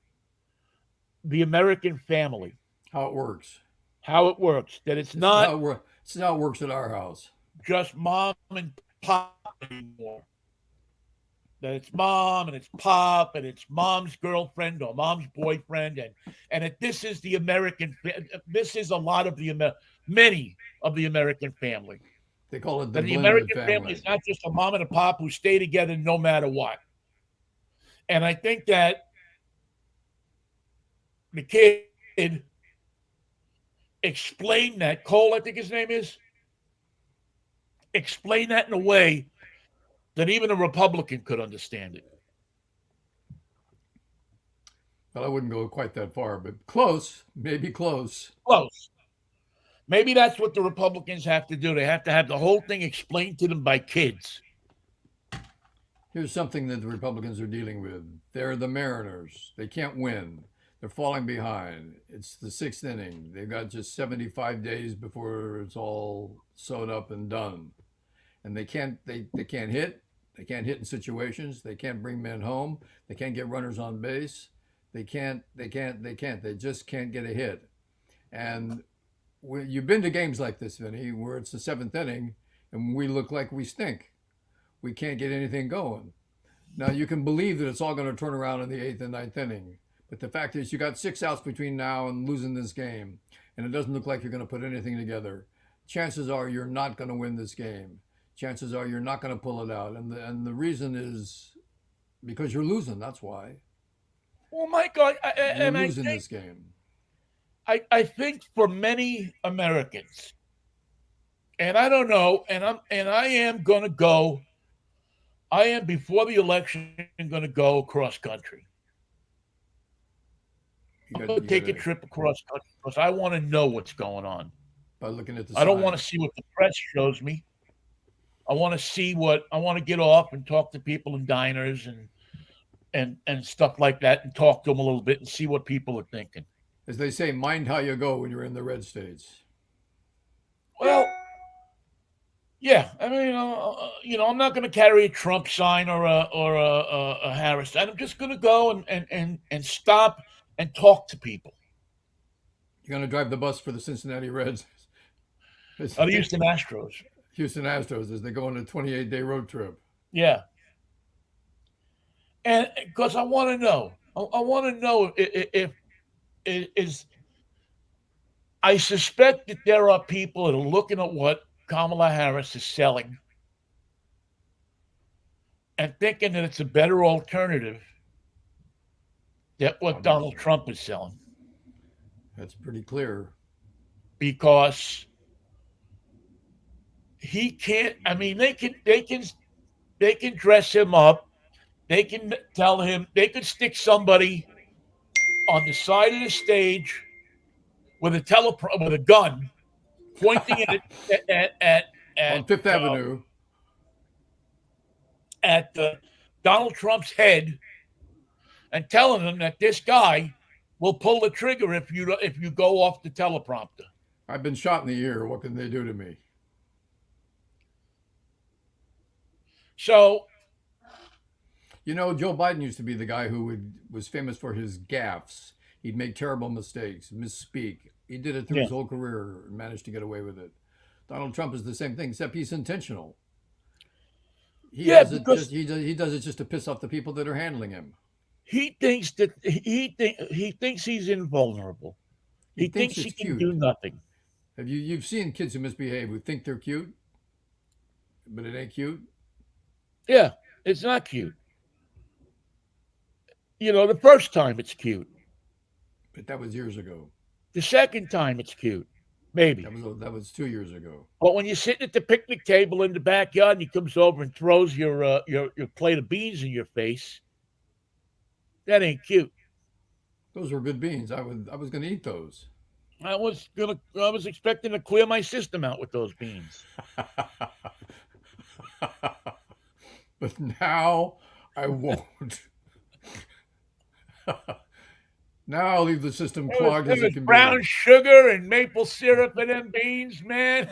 the American family, How it works. how it works, that it's This is not how it works. This is how it works at our house. just mom and pop anymore. That it's mom and it's pop and it's mom's girlfriend or mom's boyfriend, and that this is the American. This is a lot of many of the American family. They call it the That the blended American family is family. not just a mom and a pop who stay together no matter what. And I think that the kid explained that, Cole, I think his name is, explained that in a way that even a Republican could understand it. Well, I wouldn't go quite that far, but close, maybe close. Close. Maybe that's what the Republicans have to do. They have to have the whole thing explained to them by kids. Here's something that the Republicans are dealing with. They're the Mariners. They can't win. They're falling behind. It's the sixth inning. They've got just 75 days before it's all sewed up and done. And they can't hit. They can't hit in situations. They can't bring men home. They can't get runners on base. They just can't get a hit. And you've been to games like this, Vinny, where it's the seventh inning and we look like we stink. We can't get anything going. Now you can believe that it's all going to turn around in the eighth and ninth inning, but the fact is you got 6 outs between now and losing this game, and it doesn't look like you're going to put anything together. Chances are you're not going to win this game. Chances are you're not going to pull it out, and the reason is because you're losing. That's why Well, my God, you're and losing this game. I think for many Americans, and I don't know, and I am going to go. I am before the election going to go across country. I'm going to You take got a to trip across country because I want to know what's going on. by looking at the I don't want to signs. see what the press shows me. I want to see what I want to get off and talk to people in diners and stuff like that and talk to them a little bit and see what people are thinking. As they say, mind how you go when you're in the red states. Well, yeah, I mean, I'm not going to carry a Trump sign or a Harris sign. I'm just going to go and stop and talk to people. You're going to drive the bus for the Cincinnati Reds, The Houston Astros. Houston Astros, as they go on a 28-day road trip. Yeah, and because I want to know, I want to know if is. I suspect that there are people that are looking at what Kamala Harris is selling and thinking that it's a better alternative than what Donald Obviously, Trump is selling. that's pretty clear. Because he can't. I mean, they can dress him up. They can tell him they could stick somebody on the side of the stage with with a gun, pointing it On Fifth uh, Avenue, at Donald Trump's head and telling him that this guy will pull the trigger if you go off the teleprompter. I've been shot in the ear. What can they do to me? So You know, Joe Biden used to be the guy who was famous for his gaffes. He'd make terrible mistakes, misspeak. He did it through yeah, his whole career and managed to get away with it. Donald Trump is the same thing, except he's intentional. He yeah, has it just because he does it just to piss off the people that are handling him. he thinks he's invulnerable. He He thinks thinks he it's can do cute. nothing. Have you've seen kids who misbehave who think they're cute, but it ain't cute? Yeah, it's not cute. The first time it's cute. But that was years ago. The second time it's cute, maybe. That was 2 years ago. But when you're sitting at the picnic table in the backyard and he comes over and throws your plate of beans in your face, that ain't cute. Those were good beans. I was going to eat those. I was expecting to clear my system out with those beans. But now I won't. Now I'll leave the system clogged There as was it can brown be. sugar and maple syrup in them beans, man.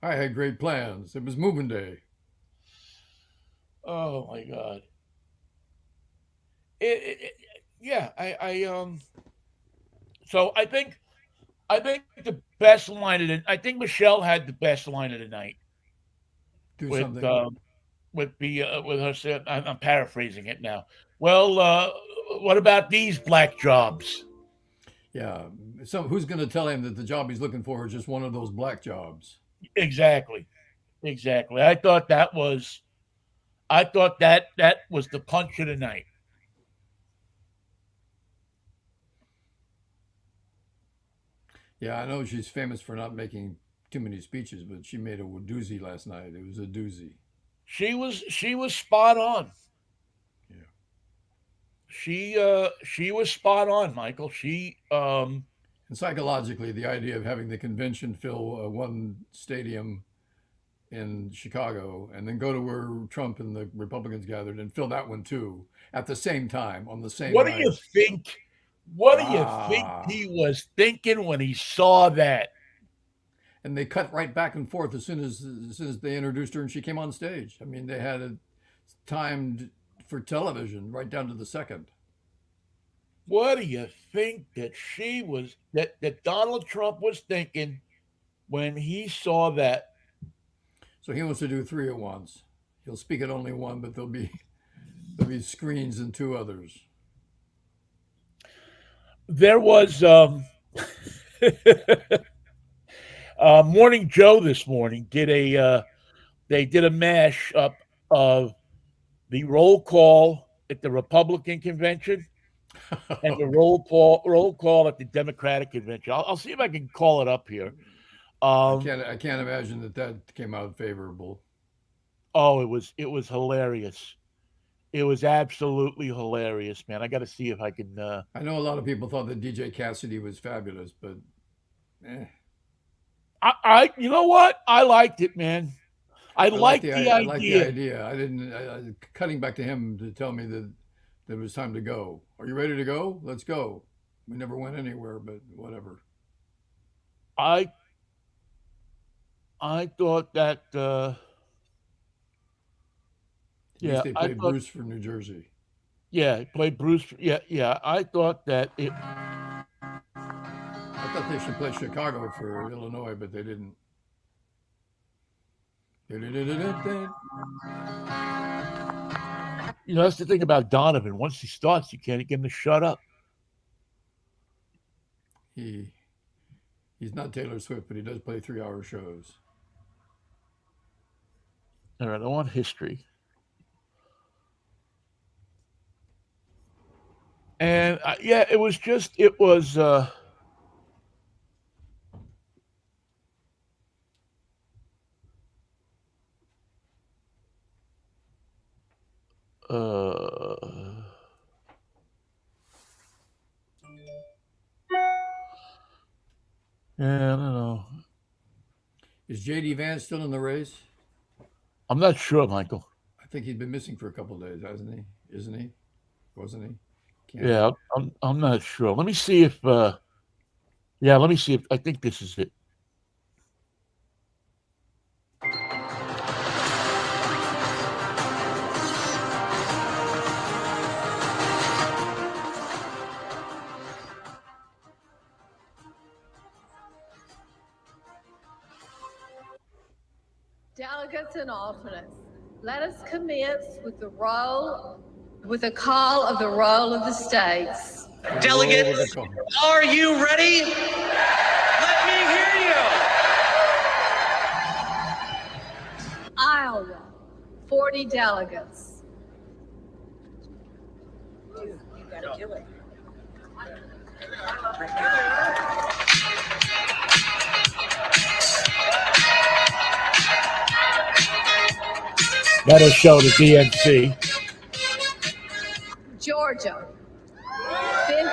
I had great plans. It was moving day. Oh my God. Yeah, So I think the best line of the. I think Michelle had the best line of the night Do with something. with her. I'm paraphrasing it now. Well, what about these black jobs? Yeah. So who's going to tell him that the job he's looking for is just one of those black jobs? Exactly, exactly. I thought that was the punch of the night. Yeah, I know she's famous for not making too many speeches, but she made a doozy last night. It was a doozy. She was spot on. Yeah. She was spot on, Michael. And psychologically, the idea of having the convention fill one stadium in Chicago and then go to where Trump and the Republicans gathered and fill that one too at the same time on the same What do you night. think? What do you think Ah. he was thinking when he saw that? And they cut right back and forth as soon as they introduced her and she came on stage. I mean, they had it timed for television right down to the second. What do you think that Donald Trump was thinking when he saw that? So he wants to do three at once. He'll speak at only one, but there'll be screens in two others. There was Morning Joe this morning did a they did a mash up of the roll call at the Republican convention and the roll call at the Democratic convention. I'll see if I can call it up here. I Um, can't I can't imagine that came out favorable. oh, it was hilarious. It was absolutely hilarious, man. I got to see if I can. I know a lot of people thought that DJ Cassidy was fabulous, but eh, You know what? I liked it, man. I liked the I like the idea. idea. I didn't cutting back to him to tell me that it was time to go. Are you ready to go? Let's go. We never went anywhere, but whatever. I I thought that. At least Yeah, they I played thought. Bruce for New Jersey. Yeah, he played Bruce. Yeah, yeah. I thought that it. I thought they should play Chicago for Illinois, but they didn't. That's the thing about Donovan. Once he starts, you can't get him to shut up. He he's not Taylor Swift, but he does play 3 hour shows. All right, I want history, and yeah, it was just it was. Uh, yeah, I don't know. Is JD Vance still in the race? I'm not sure, Michael. I think he's been missing for a couple of days, hasn't he? Isn't he? Wasn't he? Can't. Yeah, I'm not sure. Let me see if. Yeah, let me see if I think this is it. Delegates and alternates, let us commence with the call of the roll of the states. The roll with the Delegates, call. are you ready? Let me hear you. Iowa, 40 delegates. You gotta do it. That'll show the DNC. Georgia, Yay.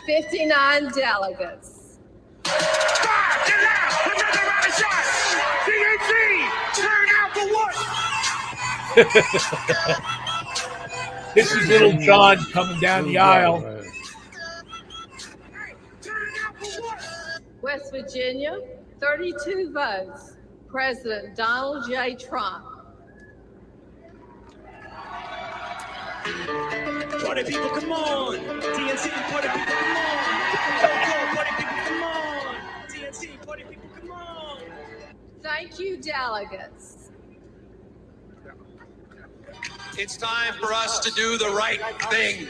59 delegates. Stop! Get out! Another round of shots! DNC! Turn out for what? This is little John coming down the aisle. Right. Turn out for what? West Virginia, 32 votes. President Donald J. Trump. Party people, come on! TNC, party people, come on! Party people, come on! TNC, party people, come on! Thank you, delegates. It's time for us to do the right thing,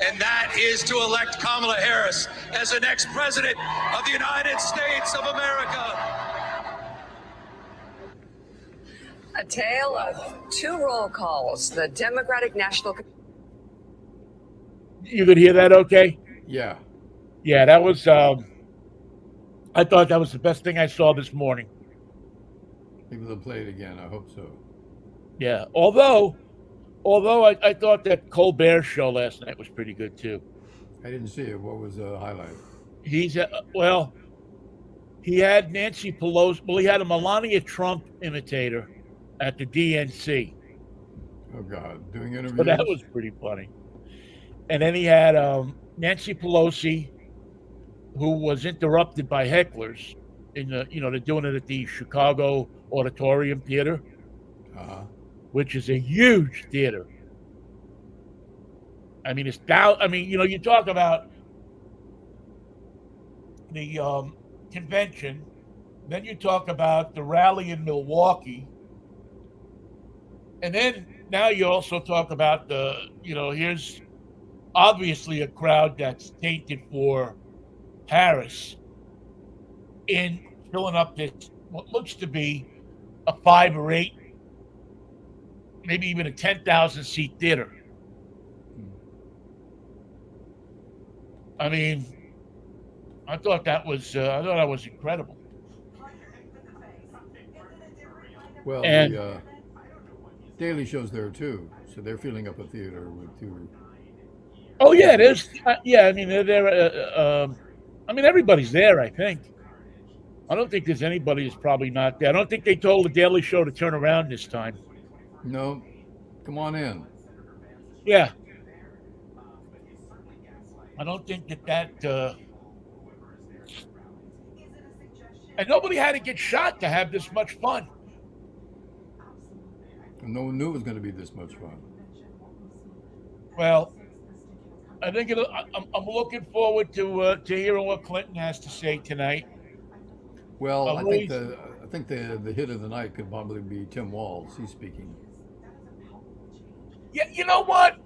and that is to elect Kamala Harris as the next president of the United States of America. A tale of two roll calls. The Democratic National. You could hear that okay? Yeah. Yeah, that was, I thought that was the best thing I saw this morning. Maybe they'll play it again. I hope so. Yeah, although I thought that Colbert show last night was pretty good too. I didn't see it. What was the highlight? He's he had Nancy Pelosi. Well, he had a Melania Trump imitator at the DNC. Oh God, doing interviews. So that was pretty funny. And then he had Nancy Pelosi, who was interrupted by hecklers in the, they're doing it at the Chicago Auditorium Theater, which is a huge theater. I mean, you talk about the convention, then you talk about the rally in Milwaukee, and then now you also talk about here's obviously a crowd that's tainted for Harris in filling up this what looks to be a 5 or 8, maybe even a 10,000 seat theater. I mean, I thought that was incredible. Well, and the Daily Show's there too, so they're filling up a theater with two. Oh yeah, there's I mean they're there. I mean everybody's there. I think. I don't think there's anybody who's probably not there. I don't think they told the Daily Show to turn around this time. No, come on in. Yeah. I don't think that and nobody had to get shot to have this much fun. And no one knew it was going to be this much fun. Well, I think I'm looking forward to hearing what Clinton has to say tonight. Well, I think the hit of the night could probably be Tim Walz. He's speaking. Yeah, you know what?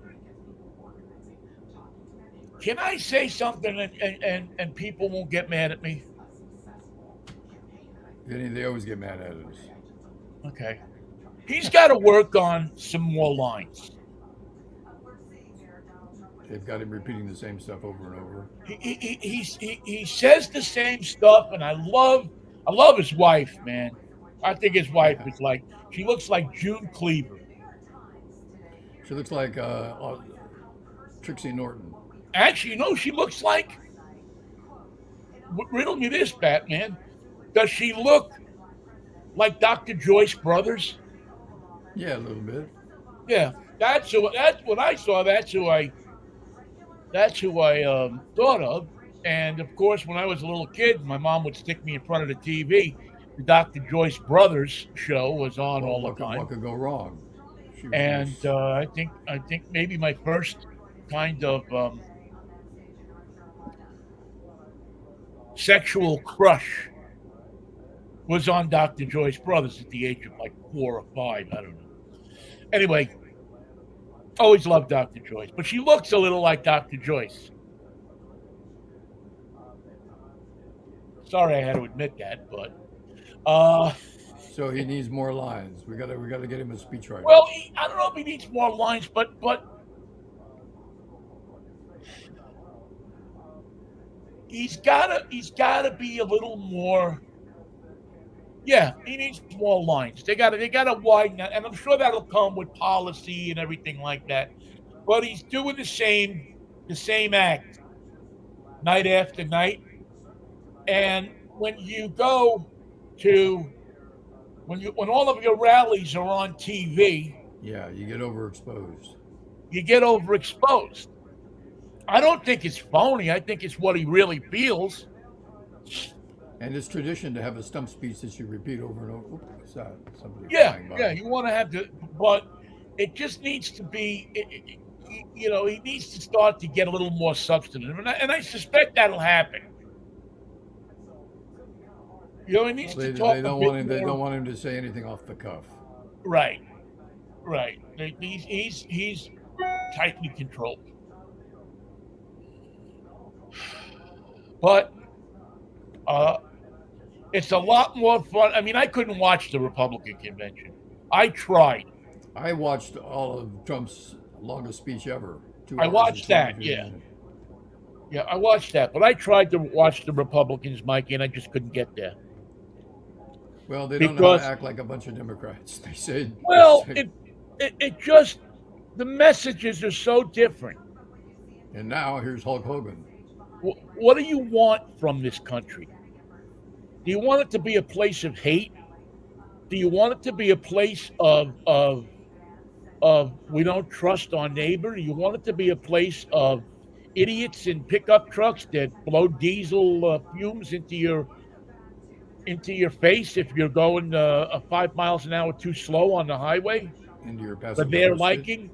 Can I say something and people won't get mad at me? They always get mad at us. Okay. He's got to work on some more lines. They've got him repeating the same stuff over and over. He says the same stuff, and I love his wife, man. I think his wife is she looks like June Cleaver. She looks like Trixie Norton. Actually, she looks like. Riddle me this, Batman. Does she look like Dr. Joyce Brothers? Yeah, a little bit. Yeah, that's what I saw. That's who I thought of. And of course, when I was a little kid, my mom would stick me in front of the TV. The Dr. Joyce Brothers show was on all the time. What could go wrong? And I think maybe my first kind of sexual crush was on Dr. Joyce Brothers at the age of 4 or 5. I don't know. Anyway, always loved Dr. Joyce, but she looks a little like Dr. Joyce. Sorry I had to admit that, but so he needs more lines. We gotta get him a speechwriter. Well, I don't know if he needs more lines, but he's gotta be a little more. Yeah, he needs more lines. They gotta widen that, and I'm sure that'll come with policy and everything like that. But he's doing the same act night after night. And when you go to when all of your rallies are on TV, yeah, you get overexposed. I don't think it's phony. I think it's what he really feels. And it's tradition to have a stump speech that you repeat over and over. Oops, what's that? Somebody Yeah, flying by. yeah. You want to have the, but it just needs to be. He needs to start to get a little more substantive, and I suspect that'll happen. He needs Well, to talk they a don't bit want him. They more. don't want him to say anything off the cuff. Right, right. He's tightly controlled, but it's a lot more fun. I mean, I couldn't watch the Republican convention. I tried. I watched all of Trump's longest speech ever. 2 I hours and watched that. 23 Yeah, minutes. yeah. I watched that, but I tried to watch the Republicans, Mikey, and I just couldn't get there. Well, they don't know how to Because, act like a bunch of Democrats. They say. well, it just, the messages are so different. And now here's Hulk Hogan. What do you want from this country? Do you want it to be a place of hate? Do you want it to be a place of we don't trust our neighbor? Do you want it to be a place of idiots in pickup trucks that blow diesel fumes into your face if you're going 5 miles an hour too slow on the highway Into your for passive their car seat. liking?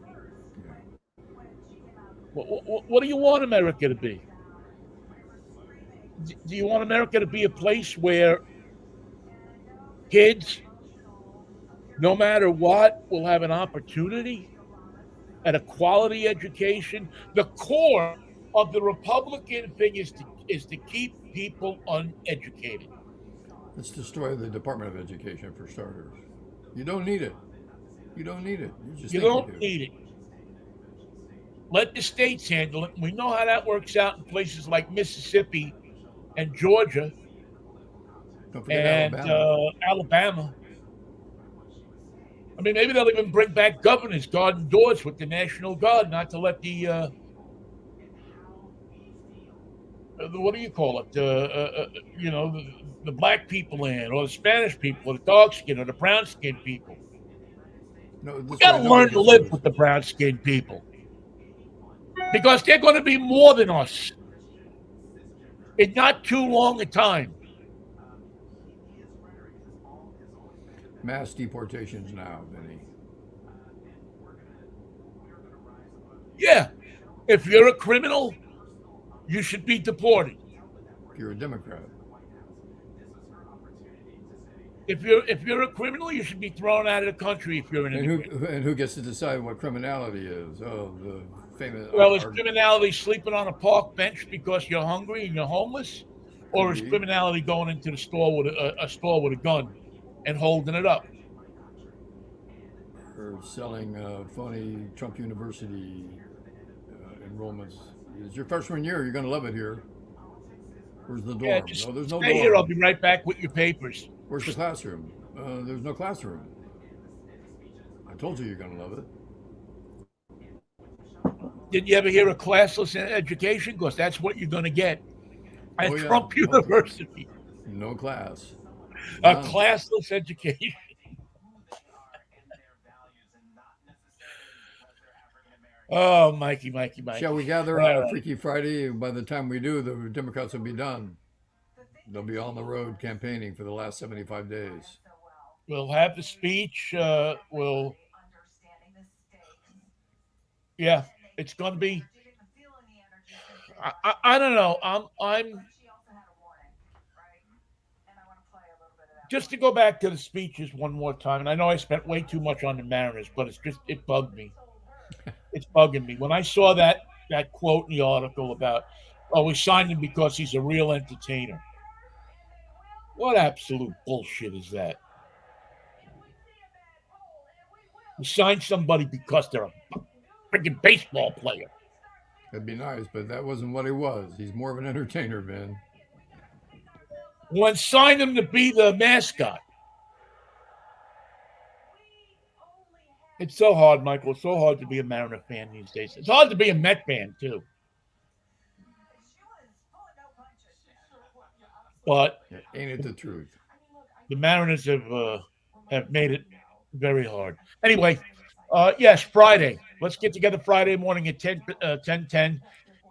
What do you want America to be? Do you want America to be a place where kids, no matter what, will have an opportunity at a quality education? The core of the Republican thing is to keep people uneducated. Let's destroy the Department of Education for starters. You don't need it. You don't need it. You just You think don't you do. need it. Let the states handle it. We know how that works out in places like Mississippi and Georgia Don't forget and Alabama. Alabama. I mean, maybe they'll even bring back governors guarding doors with the National Guard, not to let the what do you call it? The black people in, or the Spanish people, or the dark skin, or the brown skinned people. No, We this got to way nobody learn to gets live arrested. with the brown skinned people because they're going to be more than us in not too long a time. Mass deportations now, Vinny. Yeah, if you're a criminal, you should be deported. If you're a Democrat. If you're a criminal, you should be thrown out of the country. If you're an immigrant. And who gets to decide what criminality is? Oh, the famous. Well, is criminality sleeping on a park bench because you're hungry and you're homeless, or is Could be. criminality going into the store with a store with a gun and holding it up? Or selling phony Trump University enrollments. It's your freshman year. You're going to love it here. Where's the dorm? Yeah, just No, there's no stay dorm. here. I'll be right back with your papers. Where's the classroom? There's no classroom. I told you you're going to love it. Did you ever hear of classless education? Because that's what you're going to get at Oh, yeah. Trump University. No class. A None. classless education. Oh, Mikey. Shall we gather All on right. Freaky Friday? By the time we do, the Democrats will be done. They'll be on the road campaigning for the last 75 days. We'll have the speech. Yeah, it's going to be. I don't know. I'm just to go back to the speeches one more time. And I know I spent way too much on the Mariners, but it bugged me. It's bugging me when I saw that quote in the article about, oh, we signed him because he's a real entertainer. What absolute bullshit is that? We signed somebody because they're a freaking baseball player. That'd be nice, but that wasn't what he was. He's more of an entertainer, Vin. When signed him to be the mascot. It's so hard, Michael. It's so hard to be a Mariner fan these days. It's hard to be a Met fan, too. But Ain't it the truth? the Mariners have made it very hard. Anyway, yes, Friday. Let's get together Friday morning at 10:10.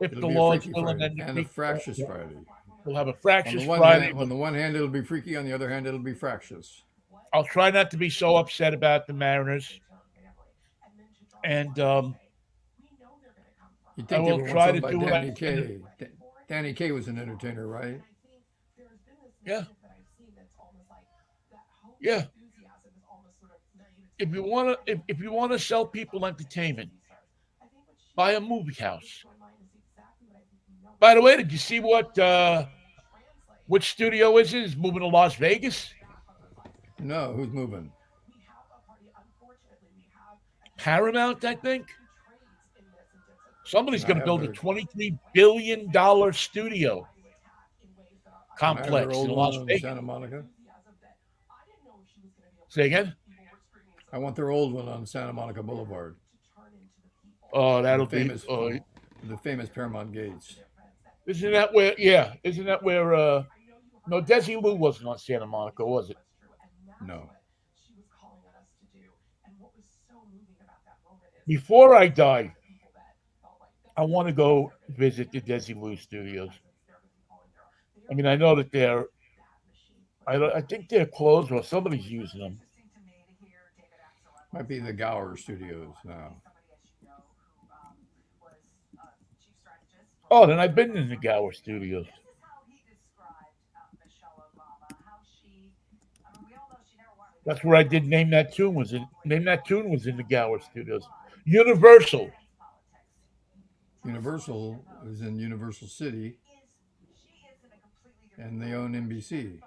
If It'll the be a Lord's Freaky willing, Friday and a then Fractious Friday. We'll have a On fractious the one Friday. hand, on the one hand, it'll be freaky. On the other hand, it'll be fractious. I'll try not to be so upset about the Mariners. And You'd I think they will were try sold to by do what I Danny can. Kaye. Danny Kaye was an entertainer, right? Yeah. Yeah. If you want to sell people entertainment, buy a movie house. By the way, did you see which studio is it? Is moving to Las Vegas? No, who's moving? Paramount, I think. Somebody's I going to have build a their $23 billion studio Can I have their complex old in one Las on Vegas. Santa Monica? Say again? I want their old one on Santa Monica Boulevard. Oh, that'll The be. famous, the famous Paramount Gates. Isn't that where? Yeah, isn't that where? No, Desi Lou wasn't on Santa Monica, was it? No. Before I die, I want to go visit the Desi Lou studios. I mean, I know that they're. I think they're closed or somebody's using them. Might be the Gower Studios now. Oh, then I've been in the Gower studios. That's where I did Name That Tune was in. Name That Tune was in the Gower studios. Universal. Universal is in Universal City, and they own NBC.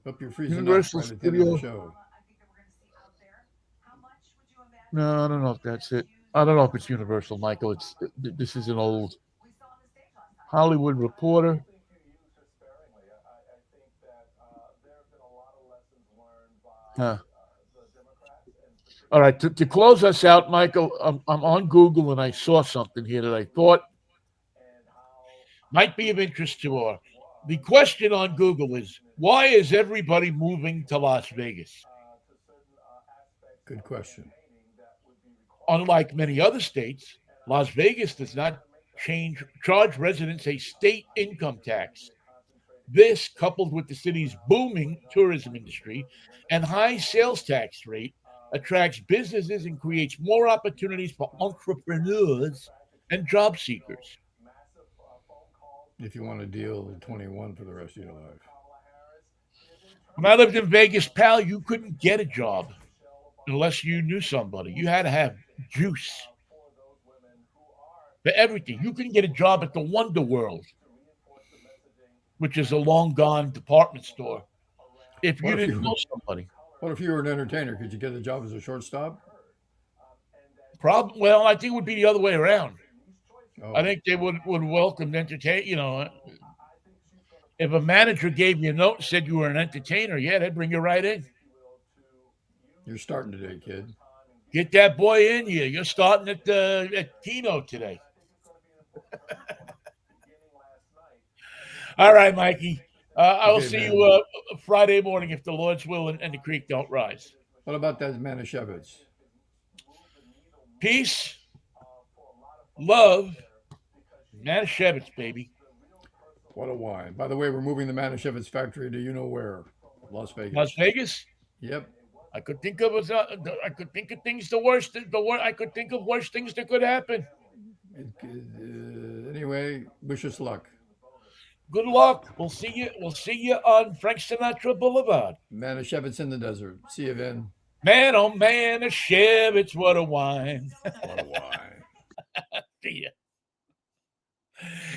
Hope you're freezing Universal up right at the end of the Studio. show. No, I don't know if that's it. I don't know if it's Universal, Michael. This is an old Hollywood Reporter. Huh. All right, to close us out, Michael, I'm on Google and I saw something here that I thought might be of interest to our. The question on Google is, why is everybody moving to Las Vegas? Good question. Unlike many other states, Las Vegas does not charge residents a state income tax. This, coupled with the city's booming tourism industry and high sales tax rate, attracts businesses and creates more opportunities for entrepreneurs and job seekers. If you want to deal 21 for the rest of your life. When I lived in Vegas, pal, you couldn't get a job unless you knew somebody. You had to have juice for everything. You couldn't get a job at the Wonder World, which is a long gone department store, if you didn't know somebody. What if you were an entertainer? Could you get a job as a shortstop? Well, I think it would be the other way around. Oh. I think they would welcome entertain. If a manager gave you a note and said you were an entertainer, yeah, they'd bring you right in. You're starting today, kid. Get that boy in here. You're starting at keynote today. All right, Mikey. I will see you Friday morning if the Lord's will and the creek don't rise. What about that Manischewitz? Peace, love, Manischewitz, baby. What a wine. By the way, we're moving the Manischewitz factory to you know where? Las Vegas. Las Vegas? Yep. I could think of things I could think of worse things that could happen. Anyway, wish us luck. Good luck. We'll see you on Frank Sinatra Boulevard. Manischewitz in the desert. See you, Vin. Man, oh man, Manischewitz, what a wine. What a wine. See ya.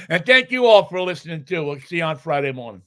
And thank you all for listening too. We'll see you on Friday morning.